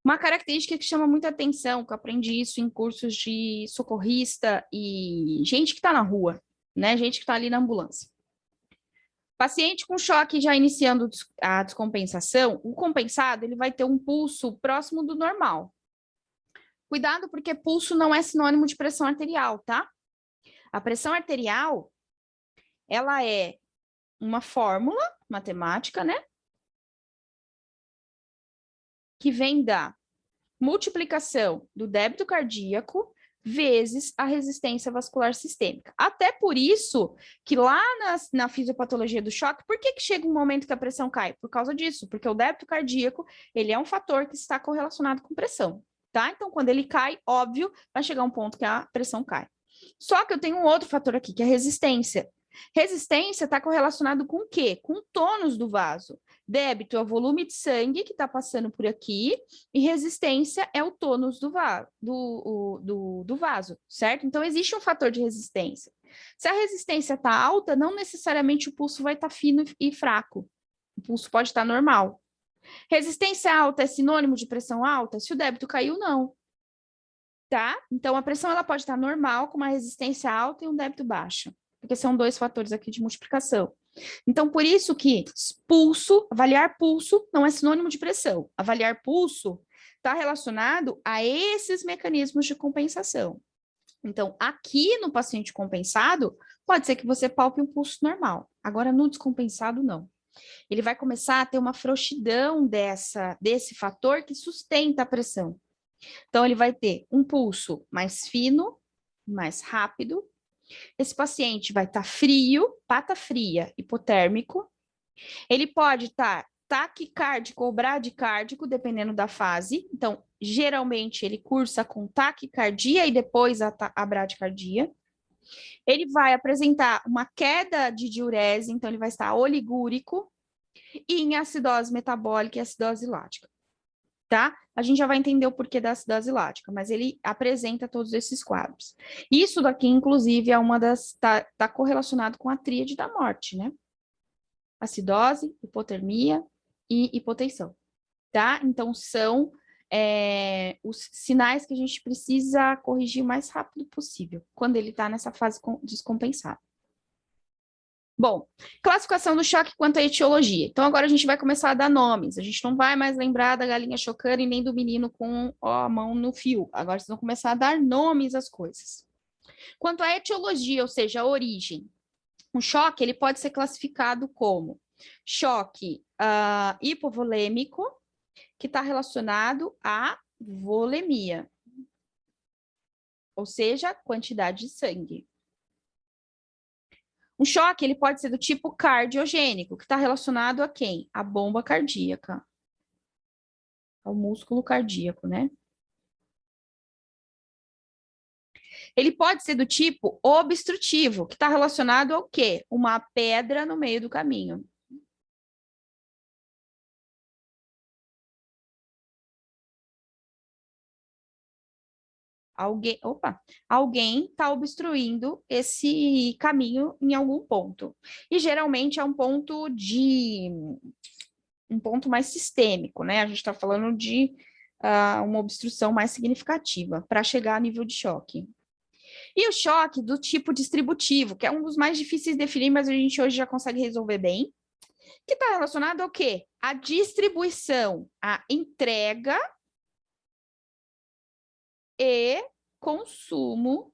Uma característica que chama muita atenção, que eu aprendi isso em cursos de socorrista e gente que está na rua, né? Gente que está ali na ambulância. Paciente com choque já iniciando a descompensação, o compensado ele vai ter um pulso próximo do normal. Cuidado, porque pulso não é sinônimo de pressão arterial, tá? A pressão arterial, ela é uma fórmula matemática, né? Que vem da multiplicação do débito cardíaco vezes a resistência vascular sistêmica. Até por isso que lá na fisiopatologia do choque, por que chega um momento que a pressão cai? Por causa disso, porque o débito cardíaco, ele é um fator que está correlacionado com pressão, tá? Então, quando ele cai, óbvio, vai chegar um ponto que a pressão cai. Só que eu tenho um outro fator aqui, que é a resistência. Resistência está correlacionado com o quê? Com o tônus do vaso. Débito é o volume de sangue que está passando por aqui, e resistência é o tônus do vaso, certo? Então, existe um fator de resistência. Se a resistência está alta, não necessariamente o pulso vai estar fino e fraco. O pulso pode estar normal. Resistência alta é sinônimo de pressão alta? Se o débito caiu, não. Tá? Então, a pressão ela pode estar normal, com uma resistência alta e um débito baixo, porque são dois fatores aqui de multiplicação. Então, por isso que pulso, avaliar pulso não é sinônimo de pressão. Avaliar pulso está relacionado a esses mecanismos de compensação. Então, aqui no paciente compensado, pode ser que você palpe um pulso normal. Agora, no descompensado, não. Ele vai começar a ter uma frouxidão desse fator que sustenta a pressão. Então, ele vai ter um pulso mais fino, mais rápido. Esse paciente vai estar frio, pata fria, hipotérmico. Ele pode estar taquicárdico ou bradicárdico, dependendo da fase. Então, geralmente, ele cursa com taquicardia e depois a bradicardia. Ele vai apresentar uma queda de diurese, então ele vai estar oligúrico, e em acidose metabólica e acidose lática. Tá? A gente já vai entender o porquê da acidose lática, mas ele apresenta todos esses quadros. Isso daqui, inclusive, é uma das... tá correlacionado com a tríade da morte, né? Acidose, hipotermia e hipotensão, tá? Então, são os sinais que a gente precisa corrigir o mais rápido possível, quando ele está nessa fase descompensada. Bom, classificação do choque quanto à etiologia. Então, agora a gente vai começar a dar nomes. A gente não vai mais lembrar da galinha chocando e nem do menino com a mão no fio. Agora vocês vão começar a dar nomes às coisas. Quanto à etiologia, ou seja, a origem, O choque, ele pode ser classificado como choque hipovolêmico, que está relacionado à volemia, ou seja, quantidade de sangue. Um choque, ele pode ser do tipo cardiogênico, que está relacionado a quem? A bomba cardíaca, ao músculo cardíaco, né? Ele pode ser do tipo obstrutivo, que está relacionado ao quê? Uma pedra no meio do caminho. Alguém está obstruindo esse caminho em algum ponto. E geralmente é um ponto mais sistêmico, né? A gente está falando de uma obstrução mais significativa para chegar a nível de choque. E o choque do tipo distributivo, que é um dos mais difíceis de definir, mas a gente hoje já consegue resolver bem, que está relacionado ao quê? A distribuição, a entrega e consumo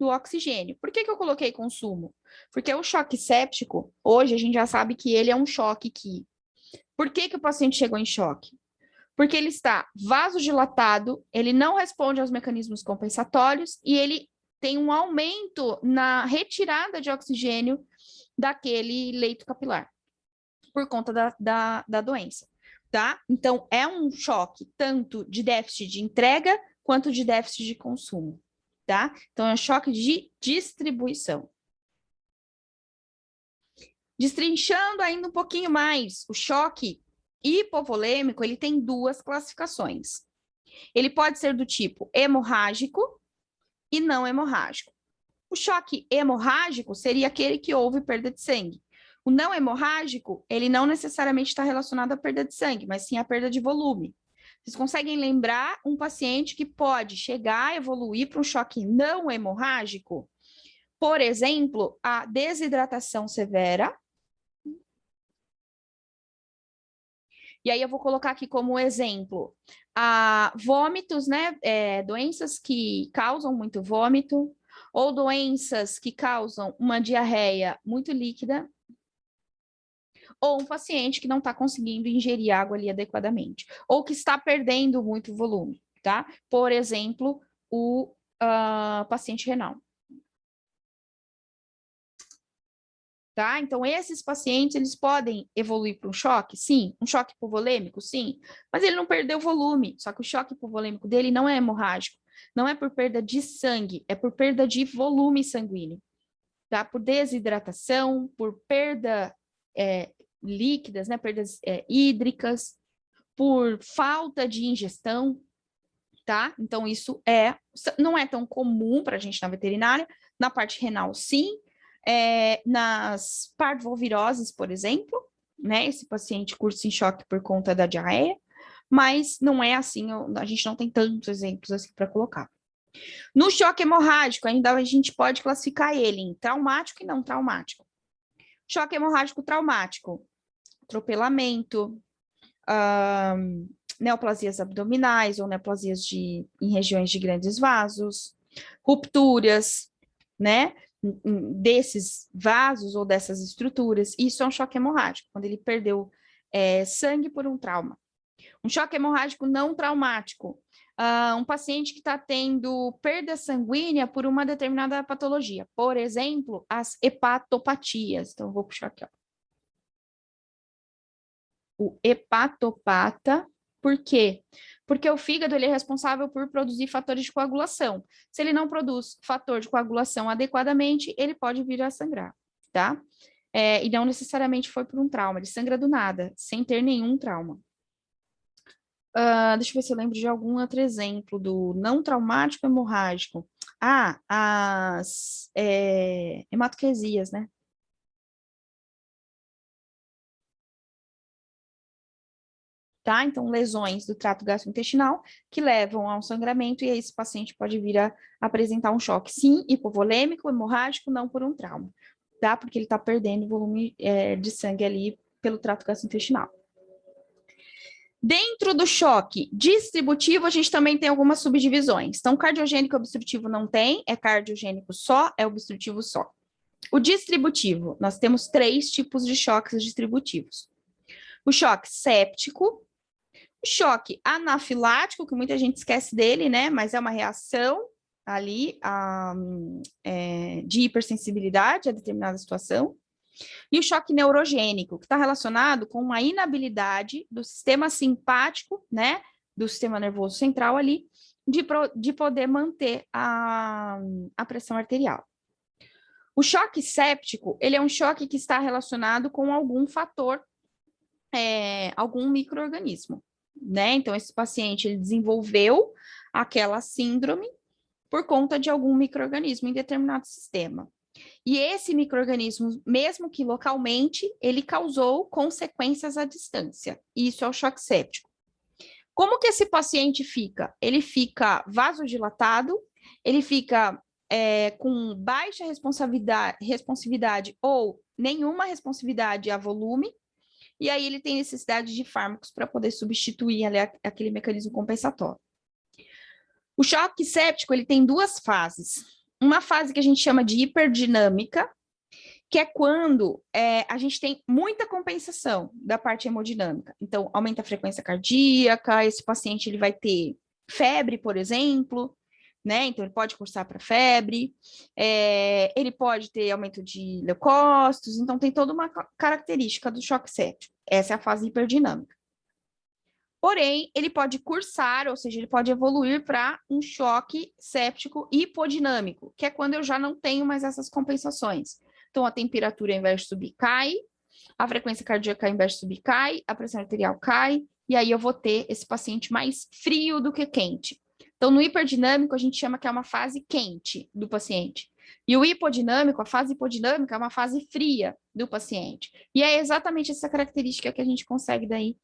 do oxigênio. Por que eu coloquei consumo? Porque o choque séptico, hoje a gente já sabe que ele é um choque que... Por que o paciente chegou em choque? Porque ele está vasodilatado, ele não responde aos mecanismos compensatórios e ele tem um aumento na retirada de oxigênio daquele leito capilar, por conta da doença, tá? Então, é um choque tanto de déficit de entrega quanto de déficit de consumo, tá? Então, é um choque de distribuição. Destrinchando ainda um pouquinho mais, o choque hipovolêmico, ele tem duas classificações. Ele pode ser do tipo hemorrágico e não hemorrágico. O choque hemorrágico seria aquele que houve perda de sangue. O não hemorrágico, ele não necessariamente está relacionado à perda de sangue, mas sim à perda de volume. Vocês conseguem lembrar um paciente que pode chegar a evoluir para um choque não hemorrágico? Por exemplo, a desidratação severa. E aí eu vou colocar aqui como exemplo vômitos, né? Doenças que causam muito vômito, ou doenças que causam uma diarreia muito líquida, ou um paciente que não está conseguindo ingerir água ali adequadamente, ou que está perdendo muito volume, tá? Por exemplo, o paciente renal. Tá? Então, esses pacientes, eles podem evoluir para um choque? Sim. Um choque hipovolêmico? Sim. Mas ele não perdeu volume, só que o choque hipovolêmico dele não é hemorrágico, não é por perda de sangue, é por perda de volume sanguíneo, tá? Por desidratação, por perda líquidas, né? Perdas hídricas, por falta de ingestão, tá? Então, isso não é tão comum para a gente na veterinária, na parte renal, sim. Nas parvoviroses, por exemplo, né? Esse paciente cursa em choque por conta da diarreia, mas não é assim, a gente não tem tantos exemplos assim para colocar. No choque hemorrágico, ainda a gente pode classificar ele em traumático e não traumático. Choque hemorrágico traumático, atropelamento, neoplasias abdominais ou neoplasias em regiões de grandes vasos, rupturas, né? Desses vasos ou dessas estruturas. Isso é um choque hemorrágico, quando ele perdeu sangue por um trauma. Um choque hemorrágico não traumático, um paciente que está tendo perda sanguínea por uma determinada patologia, por exemplo, as hepatopatias. Então, eu vou puxar aqui, ó. O hepatopata, por quê? Porque o fígado ele é responsável por produzir fatores de coagulação. Se ele não produz fator de coagulação adequadamente, ele pode vir a sangrar, tá? E não necessariamente foi por um trauma, ele sangra do nada, sem ter nenhum trauma. Deixa eu ver se eu lembro de algum outro exemplo do não traumático hemorrágico. As hematoquesias, né? Tá? Então, lesões do trato gastrointestinal que levam a um sangramento e aí esse paciente pode vir a apresentar um choque, sim, hipovolêmico, hemorrágico, não por um trauma, tá? Porque ele está perdendo volume de sangue ali pelo trato gastrointestinal. Dentro do choque distributivo, a gente também tem algumas subdivisões. Então, cardiogênico e obstrutivo não tem, é cardiogênico só, é obstrutivo só. O distributivo, nós temos 3 tipos de choques distributivos. O choque séptico, o choque anafilático, que muita gente esquece dele, né? Mas é uma reação ali de hipersensibilidade a determinada situação. E o choque neurogênico, que está relacionado com uma inabilidade do sistema simpático, né? Do sistema nervoso central ali, de poder manter a pressão arterial. O choque séptico, ele é um choque que está relacionado com algum fator, algum micro-organismo, né? Então, esse paciente, ele desenvolveu aquela síndrome por conta de algum micro-organismo em determinado sistema. E esse micro-organismo, mesmo que localmente, ele causou consequências à distância. Isso é o choque séptico. Como que esse paciente fica? Ele fica vasodilatado, ele fica com baixa responsividade ou nenhuma responsividade a volume, e aí ele tem necessidade de fármacos para poder substituir ali aquele mecanismo compensatório. O choque séptico, ele tem 2 fases. Uma fase que a gente chama de hiperdinâmica, que é quando a gente tem muita compensação da parte hemodinâmica. Então, aumenta a frequência cardíaca, esse paciente ele vai ter febre, por exemplo, né? Então, ele pode cursar para febre, ele pode ter aumento de leucócitos, então tem toda uma característica do choque séptico. Essa é a fase hiperdinâmica. Porém, ele pode cursar, ou seja, ele pode evoluir para um choque séptico hipodinâmico, que é quando eu já não tenho mais essas compensações. Então, a temperatura, ao invés de subir, cai, a frequência cardíaca, ao invés de subir, cai, a pressão arterial cai, e aí eu vou ter esse paciente mais frio do que quente. Então, no hiperdinâmico, a gente chama que é uma fase quente do paciente. E o hipodinâmico, a fase hipodinâmica, é uma fase fria do paciente. E é exatamente essa característica que a gente consegue daí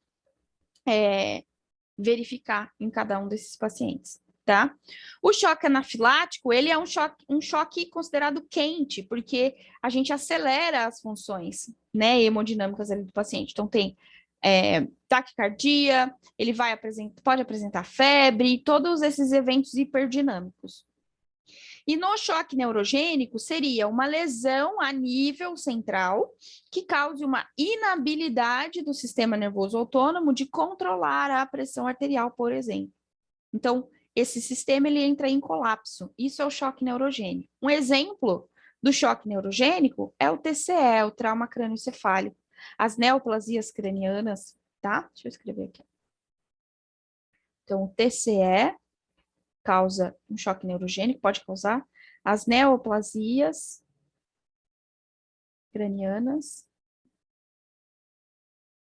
verificar em cada um desses pacientes, tá? O choque anafilático, ele é um choque considerado quente, porque a gente acelera as funções, né, hemodinâmicas ali do paciente. Então, tem taquicardia, ele pode apresentar febre, todos esses eventos hiperdinâmicos. E no choque neurogênico seria uma lesão a nível central que cause uma inabilidade do sistema nervoso autônomo de controlar a pressão arterial, por exemplo. Então, esse sistema ele entra em colapso. Isso é o choque neurogênico. Um exemplo do choque neurogênico é o TCE, o trauma crânioencefálico, as neoplasias cranianas, tá? Deixa eu escrever aqui. Então, o TCE causa um choque neurogênico, pode causar as neoplasias cranianas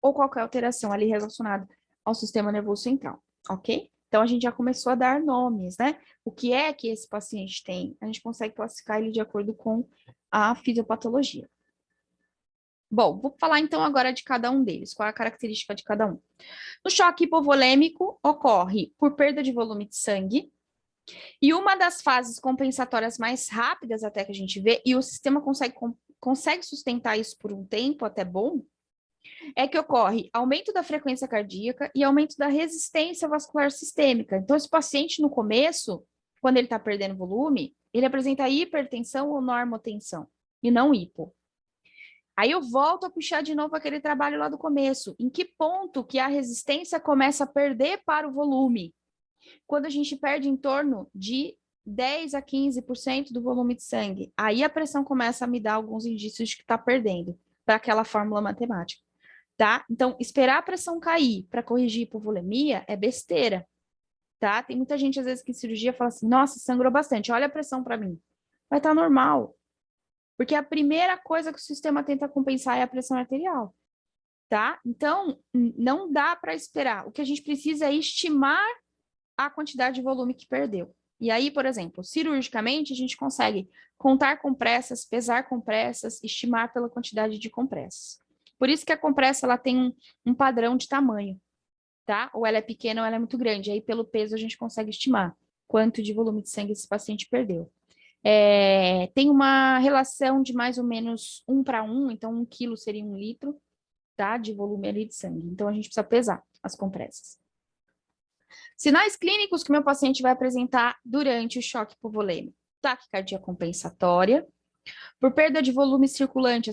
ou qualquer alteração ali relacionada ao sistema nervoso central, ok? Então, a gente já começou a dar nomes, né? O que é que esse paciente tem? A gente consegue classificar ele de acordo com a fisiopatologia. Bom, vou falar então agora de cada um deles, qual é a característica de cada um. O choque hipovolêmico ocorre por perda de volume de sangue, e uma das fases compensatórias mais rápidas até que a gente vê, e o sistema consegue sustentar isso por um tempo até bom, é que ocorre aumento da frequência cardíaca e aumento da resistência vascular sistêmica. Então, esse paciente, no começo, quando ele está perdendo volume, ele apresenta hipertensão ou normotensão, e não hipo. Aí eu volto a puxar de novo aquele trabalho lá do começo. Em que ponto que a resistência começa a perder para o volume? Quando a gente perde em torno de 10 a 15% do volume de sangue. Aí a pressão começa a me dar alguns indícios de que está perdendo, para aquela fórmula matemática, tá? Então, esperar a pressão cair para corrigir hipovolemia é besteira, tá? Tem muita gente, às vezes, que em cirurgia fala assim, nossa, sangrou bastante, olha a pressão para mim. Vai estar normal, porque a primeira coisa que o sistema tenta compensar é a pressão arterial, tá? Então, não dá para esperar. O que a gente precisa é estimar a quantidade de volume que perdeu. E aí, por exemplo, cirurgicamente, a gente consegue contar compressas, pesar compressas, estimar pela quantidade de compressas. Por isso que a compressa ela tem um padrão de tamanho, tá? Ou ela é pequena ou ela é muito grande. Aí, pelo peso, a gente consegue estimar quanto de volume de sangue esse paciente perdeu. Tem uma relação de mais ou menos 1 para 1, então 1 quilo seria 1 litro, tá? De volume ali de sangue. Então, a gente precisa pesar as compressas. Sinais clínicos que o meu paciente vai apresentar durante o choque hipovolêmico. Taquicardia compensatória, Por perda de volume circulante,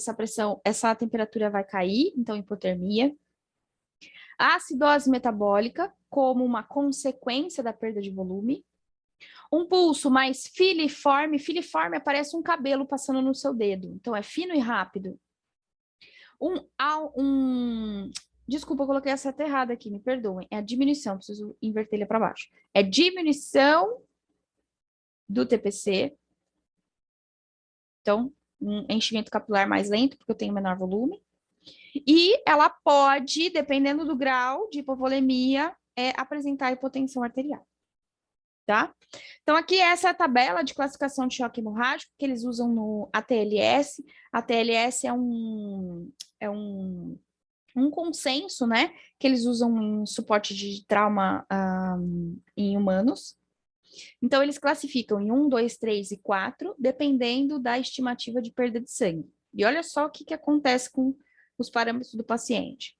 essa temperatura vai cair, então hipotermia. A acidose metabólica, como uma consequência da perda de volume. Um pulso mais filiforme, filiforme parece um cabelo passando no seu dedo, então é fino e rápido. Desculpa, eu coloquei a seta errada aqui, me perdoem. É a diminuição, preciso inverter ele para baixo. É diminuição do TPC. Então, um enchimento capilar mais lento, porque eu tenho menor volume. E ela pode, dependendo do grau de hipovolemia, apresentar hipotensão arterial. Tá? Então, aqui essa é a tabela de classificação de choque hemorrágico que eles usam no ATLS. ATLS é um consenso, né? Que eles usam em suporte de trauma em humanos. Então, eles classificam em 1, 2, 3 e 4, dependendo da estimativa de perda de sangue. E olha só o que acontece com os parâmetros do paciente.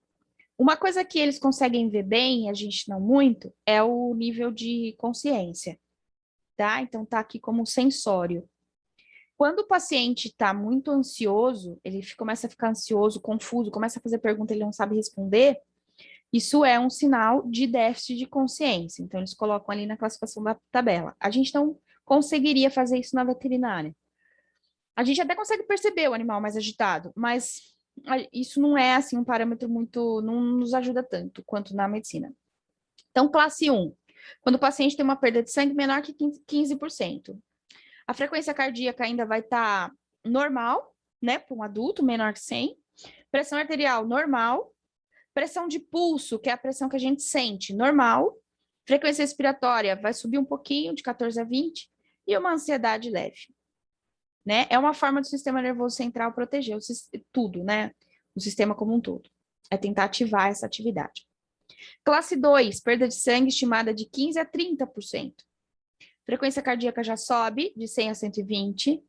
Uma coisa que eles conseguem ver bem, a gente não muito, é o nível de consciência, tá? Então, tá aqui como sensório. Quando o paciente está muito ansioso, ele começa a ficar ansioso, confuso, começa a fazer pergunta, ele não sabe responder, isso é um sinal de déficit de consciência. Então, eles colocam ali na classificação da tabela. A gente não conseguiria fazer isso na veterinária. A gente até consegue perceber o animal mais agitado, mas isso não é assim um parâmetro muito, não nos ajuda tanto quanto na medicina. Então, classe 1, quando o paciente tem uma perda de sangue menor que 15%. A frequência cardíaca ainda vai estar normal, né, para um adulto, menor que 100. Pressão arterial, normal. Pressão de pulso, que é a pressão que a gente sente, normal. Frequência respiratória vai subir um pouquinho, de 14 a 20. E uma ansiedade leve. Né? É uma forma do sistema nervoso central proteger tudo, né? O sistema como um todo. É tentar ativar essa atividade. Classe 2, perda de sangue estimada de 15 a 30%. Frequência cardíaca já sobe de 100 a 120.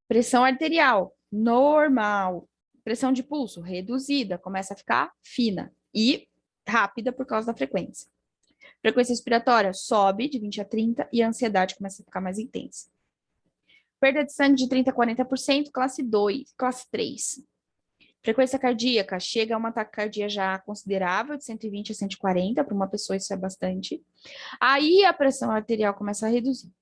Pressão arterial, normal. Pressão de pulso, reduzida, começa a ficar fina e rápida por causa da frequência. Frequência respiratória sobe de 20 a 30 e a ansiedade começa a ficar mais intensa. Perda de sangue de 30 a 40%, classe 2, classe 3. Frequência cardíaca chega a uma taquicardia já considerável, de 120 a 140, para uma pessoa isso é bastante. Aí a pressão arterial começa a reduzir.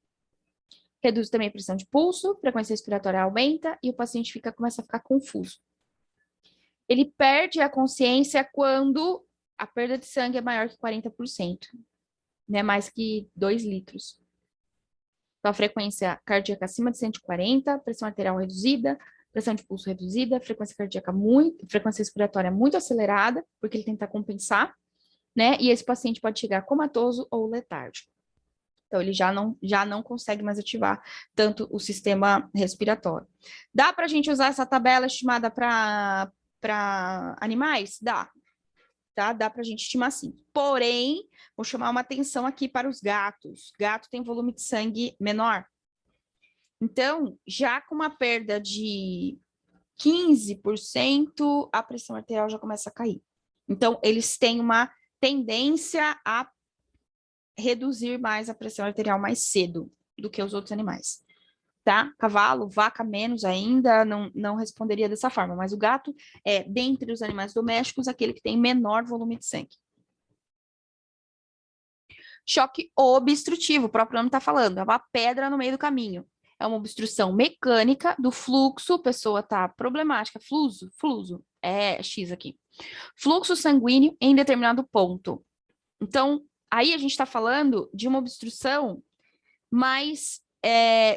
Reduz também a pressão de pulso, frequência respiratória aumenta e o paciente começa a ficar confuso. Ele perde a consciência quando a perda de sangue é maior que 40%, né? Mais que 2 litros. Então, a frequência cardíaca acima de 140, pressão arterial reduzida, pressão de pulso reduzida, frequência respiratória muito acelerada, porque ele tenta compensar, né? E esse paciente pode chegar comatoso ou letárgico. Então, ele já não consegue mais ativar tanto o sistema respiratório. Dá para a gente usar essa tabela estimada para animais? Dá. Tá? Dá para a gente estimar sim. Porém, vou chamar uma atenção aqui para os gatos. Gato tem volume de sangue menor. Então, já com uma perda de 15%, a pressão arterial já começa a cair. Então, eles têm uma tendência a reduzir mais a pressão arterial mais cedo do que os outros animais, tá? Cavalo, vaca menos ainda, não responderia dessa forma, mas o gato é, dentre os animais domésticos, aquele que tem menor volume de sangue. Choque obstrutivo, o próprio nome está falando, é uma pedra no meio do caminho. É uma obstrução mecânica do fluxo, pessoa tá problemática, fluxo, é X aqui. Fluxo sanguíneo em determinado ponto. Então, aí a gente está falando de uma obstrução mais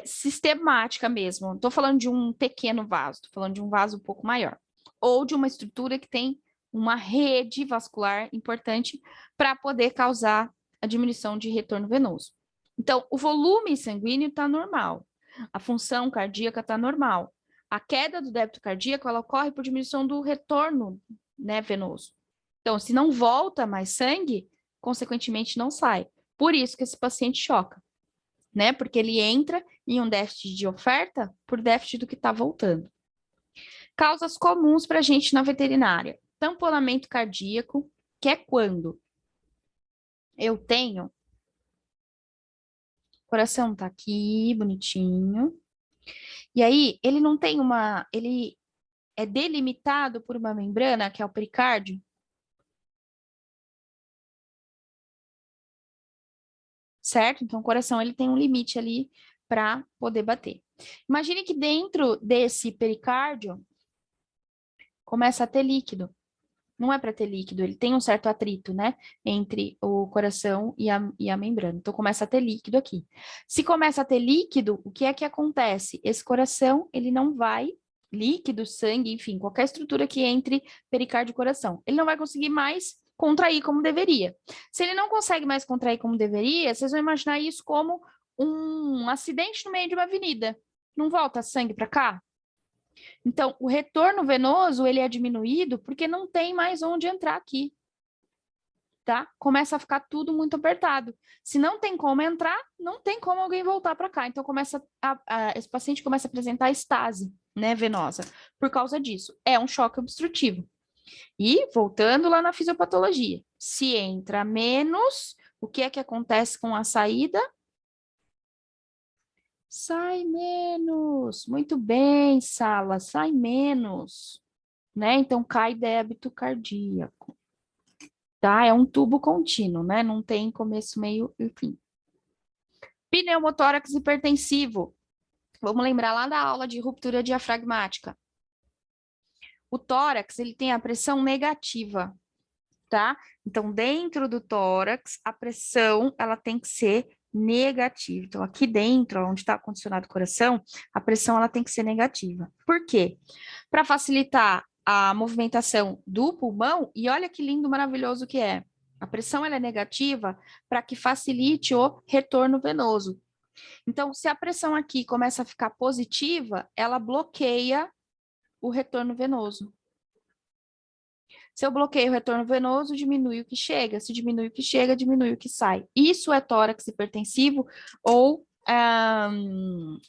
sistemática mesmo. Não estou falando de um pequeno vaso, estou falando de um vaso um pouco maior. Ou de uma estrutura que tem uma rede vascular importante para poder causar a diminuição de retorno venoso. Então, o volume sanguíneo está normal. A função cardíaca está normal. A queda do débito cardíaco ela ocorre por diminuição do retorno, né, venoso. Então, se não volta mais sangue, consequentemente não sai. Por isso que esse paciente choca, né? Porque ele entra em um déficit de oferta por déficit do que está voltando. Causas comuns para a gente na veterinária. Tamponamento cardíaco, que é quando eu tenho... O coração tá aqui, bonitinho. E aí, ele não tem uma... Ele é delimitado por uma membrana, que é o pericárdio, certo? Então, o coração ele tem um limite ali para poder bater. Imagine que dentro desse pericárdio começa a ter líquido. Não é para ter líquido, ele tem um certo atrito, né, entre o coração e a membrana. Então, começa a ter líquido aqui. Se começa a ter líquido, o que é que acontece? Esse coração, ele não vai, líquido, sangue, enfim, qualquer estrutura que entre pericárdio e coração, ele não vai conseguir mais contrair como deveria. Se ele não consegue mais contrair como deveria, vocês vão imaginar isso como um acidente no meio de uma avenida. Não volta sangue para cá? Então, o retorno venoso, ele é diminuído porque não tem mais onde entrar aqui, tá? Começa a ficar tudo muito apertado. Se não tem como entrar, não tem como alguém voltar para cá. Então, esse paciente começa a apresentar estase, né, venosa, por causa disso. É um choque obstrutivo. E, voltando lá na fisiopatologia, se entra menos, o que é que acontece com a saída? Sai menos. Muito bem, Sala, sai menos. Né? Então cai débito cardíaco, tá? É um tubo contínuo, né? Não tem começo, meio e fim. Pneumotórax hipertensivo. Vamos lembrar lá da aula de ruptura diafragmática. O tórax, ele tem a pressão negativa, tá? Então, dentro do tórax, a pressão, ela tem que ser negativa. Então, aqui dentro, onde está condicionado o coração, a pressão, ela tem que ser negativa. Por quê? Para facilitar a movimentação do pulmão, e olha que lindo, maravilhoso que é. A pressão ela é negativa para que facilite o retorno venoso. Então, se a pressão aqui começa a ficar positiva, ela bloqueia o retorno venoso. Se eu bloqueio o retorno venoso, diminui o que chega. Se diminui o que chega, diminui o que sai. Isso é tórax hipertensivo ou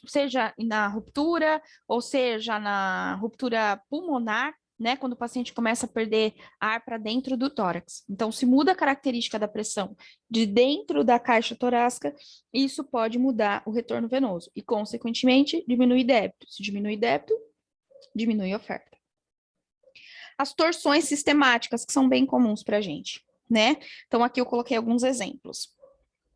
seja na ruptura, ou seja na ruptura pulmonar, né, quando o paciente começa a perder ar para dentro do tórax. Então, se muda a característica da pressão de dentro da caixa torácica, isso pode mudar o retorno venoso e, consequentemente, diminuir débito. Se diminui débito, diminui a oferta. As torções sistemáticas, que são bem comuns para a gente, né? Então, aqui eu coloquei alguns exemplos.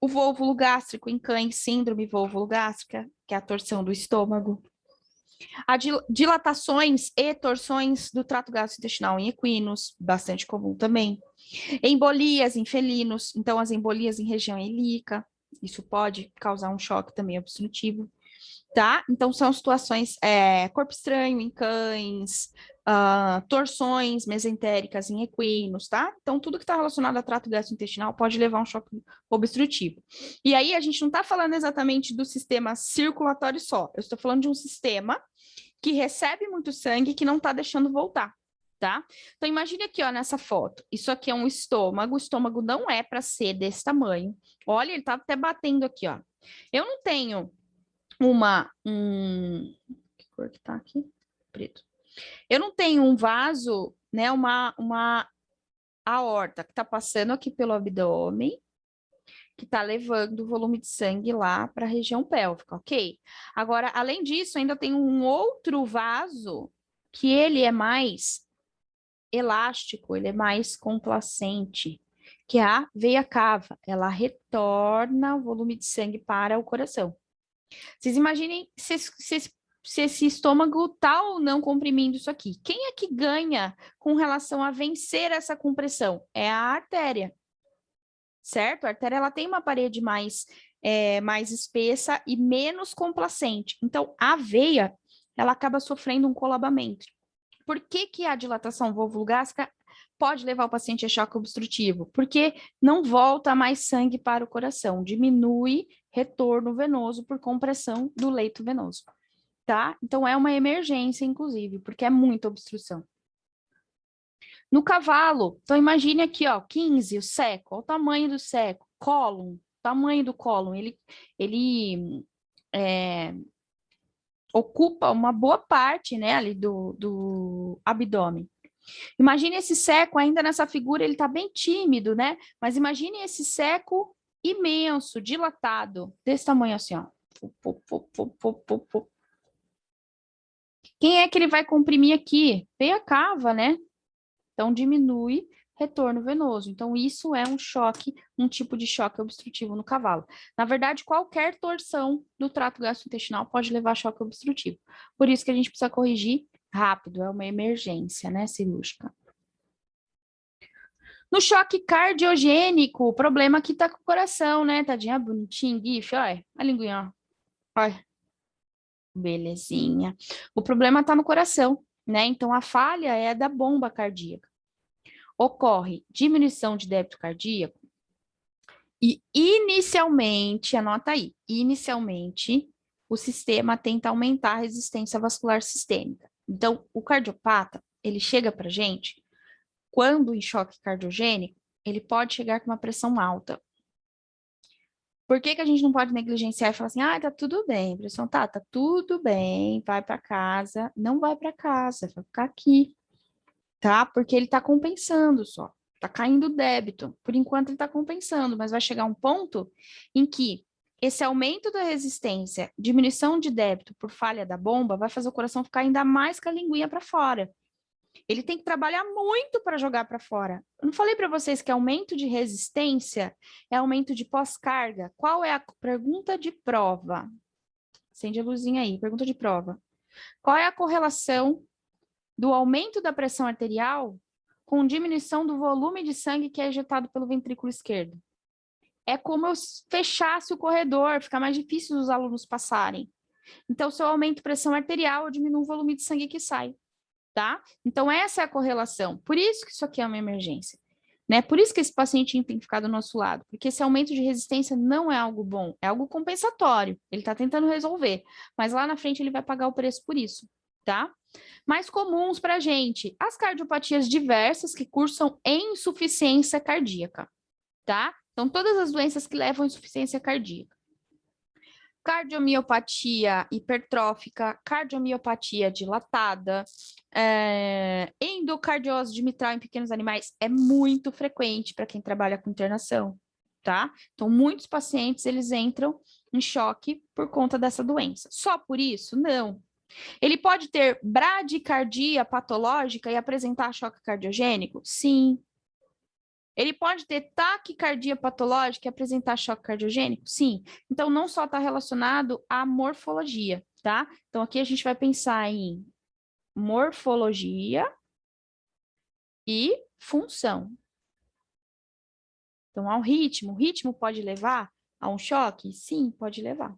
O vôvulo gástrico em cães, síndrome vôvulo gástrica, que é a torção do estômago. Dilatações e torções do trato gastrointestinal em equinos, bastante comum também. Embolias em felinos, então as embolias em região ilíaca, isso pode causar um choque também obstrutivo, tá? Então são situações, corpo estranho em cães, torções mesentéricas em equinos, tá? Então tudo que está relacionado a trato gastrointestinal pode levar a um choque obstrutivo. E aí a gente não está falando exatamente do sistema circulatório só, eu estou falando de um sistema que recebe muito sangue e que não está deixando voltar, tá? Então, imagine aqui, ó, nessa foto. Isso aqui é um estômago. O estômago não é para ser desse tamanho. Olha, ele tá até batendo aqui, ó. Eu não tenho que cor que tá aqui? Preto. Eu não tenho um vaso, né? Uma aorta que tá passando aqui pelo abdômen, que está levando o volume de sangue lá para a região pélvica, ok? Agora, além disso, ainda tem um outro vaso que ele é mais elástico, ele é mais complacente, que é a veia cava. Ela retorna o volume de sangue para o coração. Vocês imaginem se esse estômago está ou não comprimindo isso aqui. Quem é que ganha com relação a vencer essa compressão? É a artéria, certo? A artéria ela tem uma parede mais espessa e menos complacente. Então, a veia ela acaba sofrendo um colabamento. Por que, que a dilatação vulvogástrica pode levar o paciente a choque obstrutivo? Porque não volta mais sangue para o coração, diminui retorno venoso por compressão do leito venoso, tá? Então é uma emergência, inclusive, porque é muita obstrução. No cavalo, então imagine aqui, ó, 15, o seco, olha o tamanho do seco, cólon, tamanho do cólon, ele ocupa uma boa parte, né, ali do abdômen. Imagine esse seco ainda nessa figura, ele está bem tímido, né? Mas imagine esse seco imenso, dilatado, desse tamanho assim, ó. Quem é que ele vai comprimir aqui? Veia cava, né? Então, diminui retorno venoso. Então, isso é um choque, um tipo de choque obstrutivo no cavalo. Na verdade, qualquer torção do trato gastrointestinal pode levar a choque obstrutivo. Por isso que a gente precisa corrigir rápido, é uma emergência, né, cirúrgica. No choque cardiogênico, o problema aqui tá com o coração, né? Tadinha, bonitinho, gif, olha, a linguinha, ó. Olha, belezinha. O problema tá no coração, né? Então, a falha é da bomba cardíaca. Ocorre diminuição de débito cardíaco e, inicialmente, anota aí, inicialmente, o sistema tenta aumentar a resistência vascular sistêmica. Então, o cardiopata, ele chega pra gente, quando em choque cardiogênico, ele pode chegar com uma pressão alta. Por que que a gente não pode negligenciar e falar assim, ah, tá tudo bem, pressão tá tudo bem, vai para casa. Não vai para casa, vai ficar aqui, tá? Porque ele tá compensando só, tá caindo o débito. Por enquanto ele tá compensando, mas vai chegar um ponto em que esse aumento da resistência, diminuição de débito por falha da bomba, vai fazer o coração ficar ainda mais com a linguinha para fora. Ele tem que trabalhar muito para jogar para fora. Eu não falei para vocês que aumento de resistência é aumento de pós-carga? Qual é a pergunta de prova? Acende a luzinha aí, pergunta de prova. Qual é a correlação do aumento da pressão arterial com diminuição do volume de sangue que é ejetado pelo ventrículo esquerdo? É como eu fechasse o corredor, fica mais difícil os alunos passarem. Então, se eu aumento a pressão arterial, eu diminuo o volume de sangue que sai. Tá? Então, essa é a correlação. Por isso que isso aqui é uma emergência. Né? Por isso que esse paciente tem que ficar do nosso lado, porque esse aumento de resistência não é algo bom, é algo compensatório. Ele está tentando resolver, mas lá na frente ele vai pagar o preço por isso, tá? Mais comuns para a gente, as cardiopatias diversas que cursam em insuficiência cardíaca, tá? Então, todas as doenças que levam à insuficiência cardíaca. Cardiomiopatia hipertrófica, cardiomiopatia dilatada, endocardiose de mitral em pequenos animais é muito frequente para quem trabalha com internação, tá? Então, muitos pacientes, eles entram em choque por conta dessa doença. Só por isso? Não. Ele pode ter bradicardia patológica e apresentar choque cardiogênico? Sim. Ele pode ter taquicardia patológica e apresentar choque cardiogênico? Sim. Então, não só está relacionado à morfologia, tá? Então, aqui a gente vai pensar em morfologia e função. Então, ao ritmo. O ritmo pode levar a um choque? Sim, pode levar.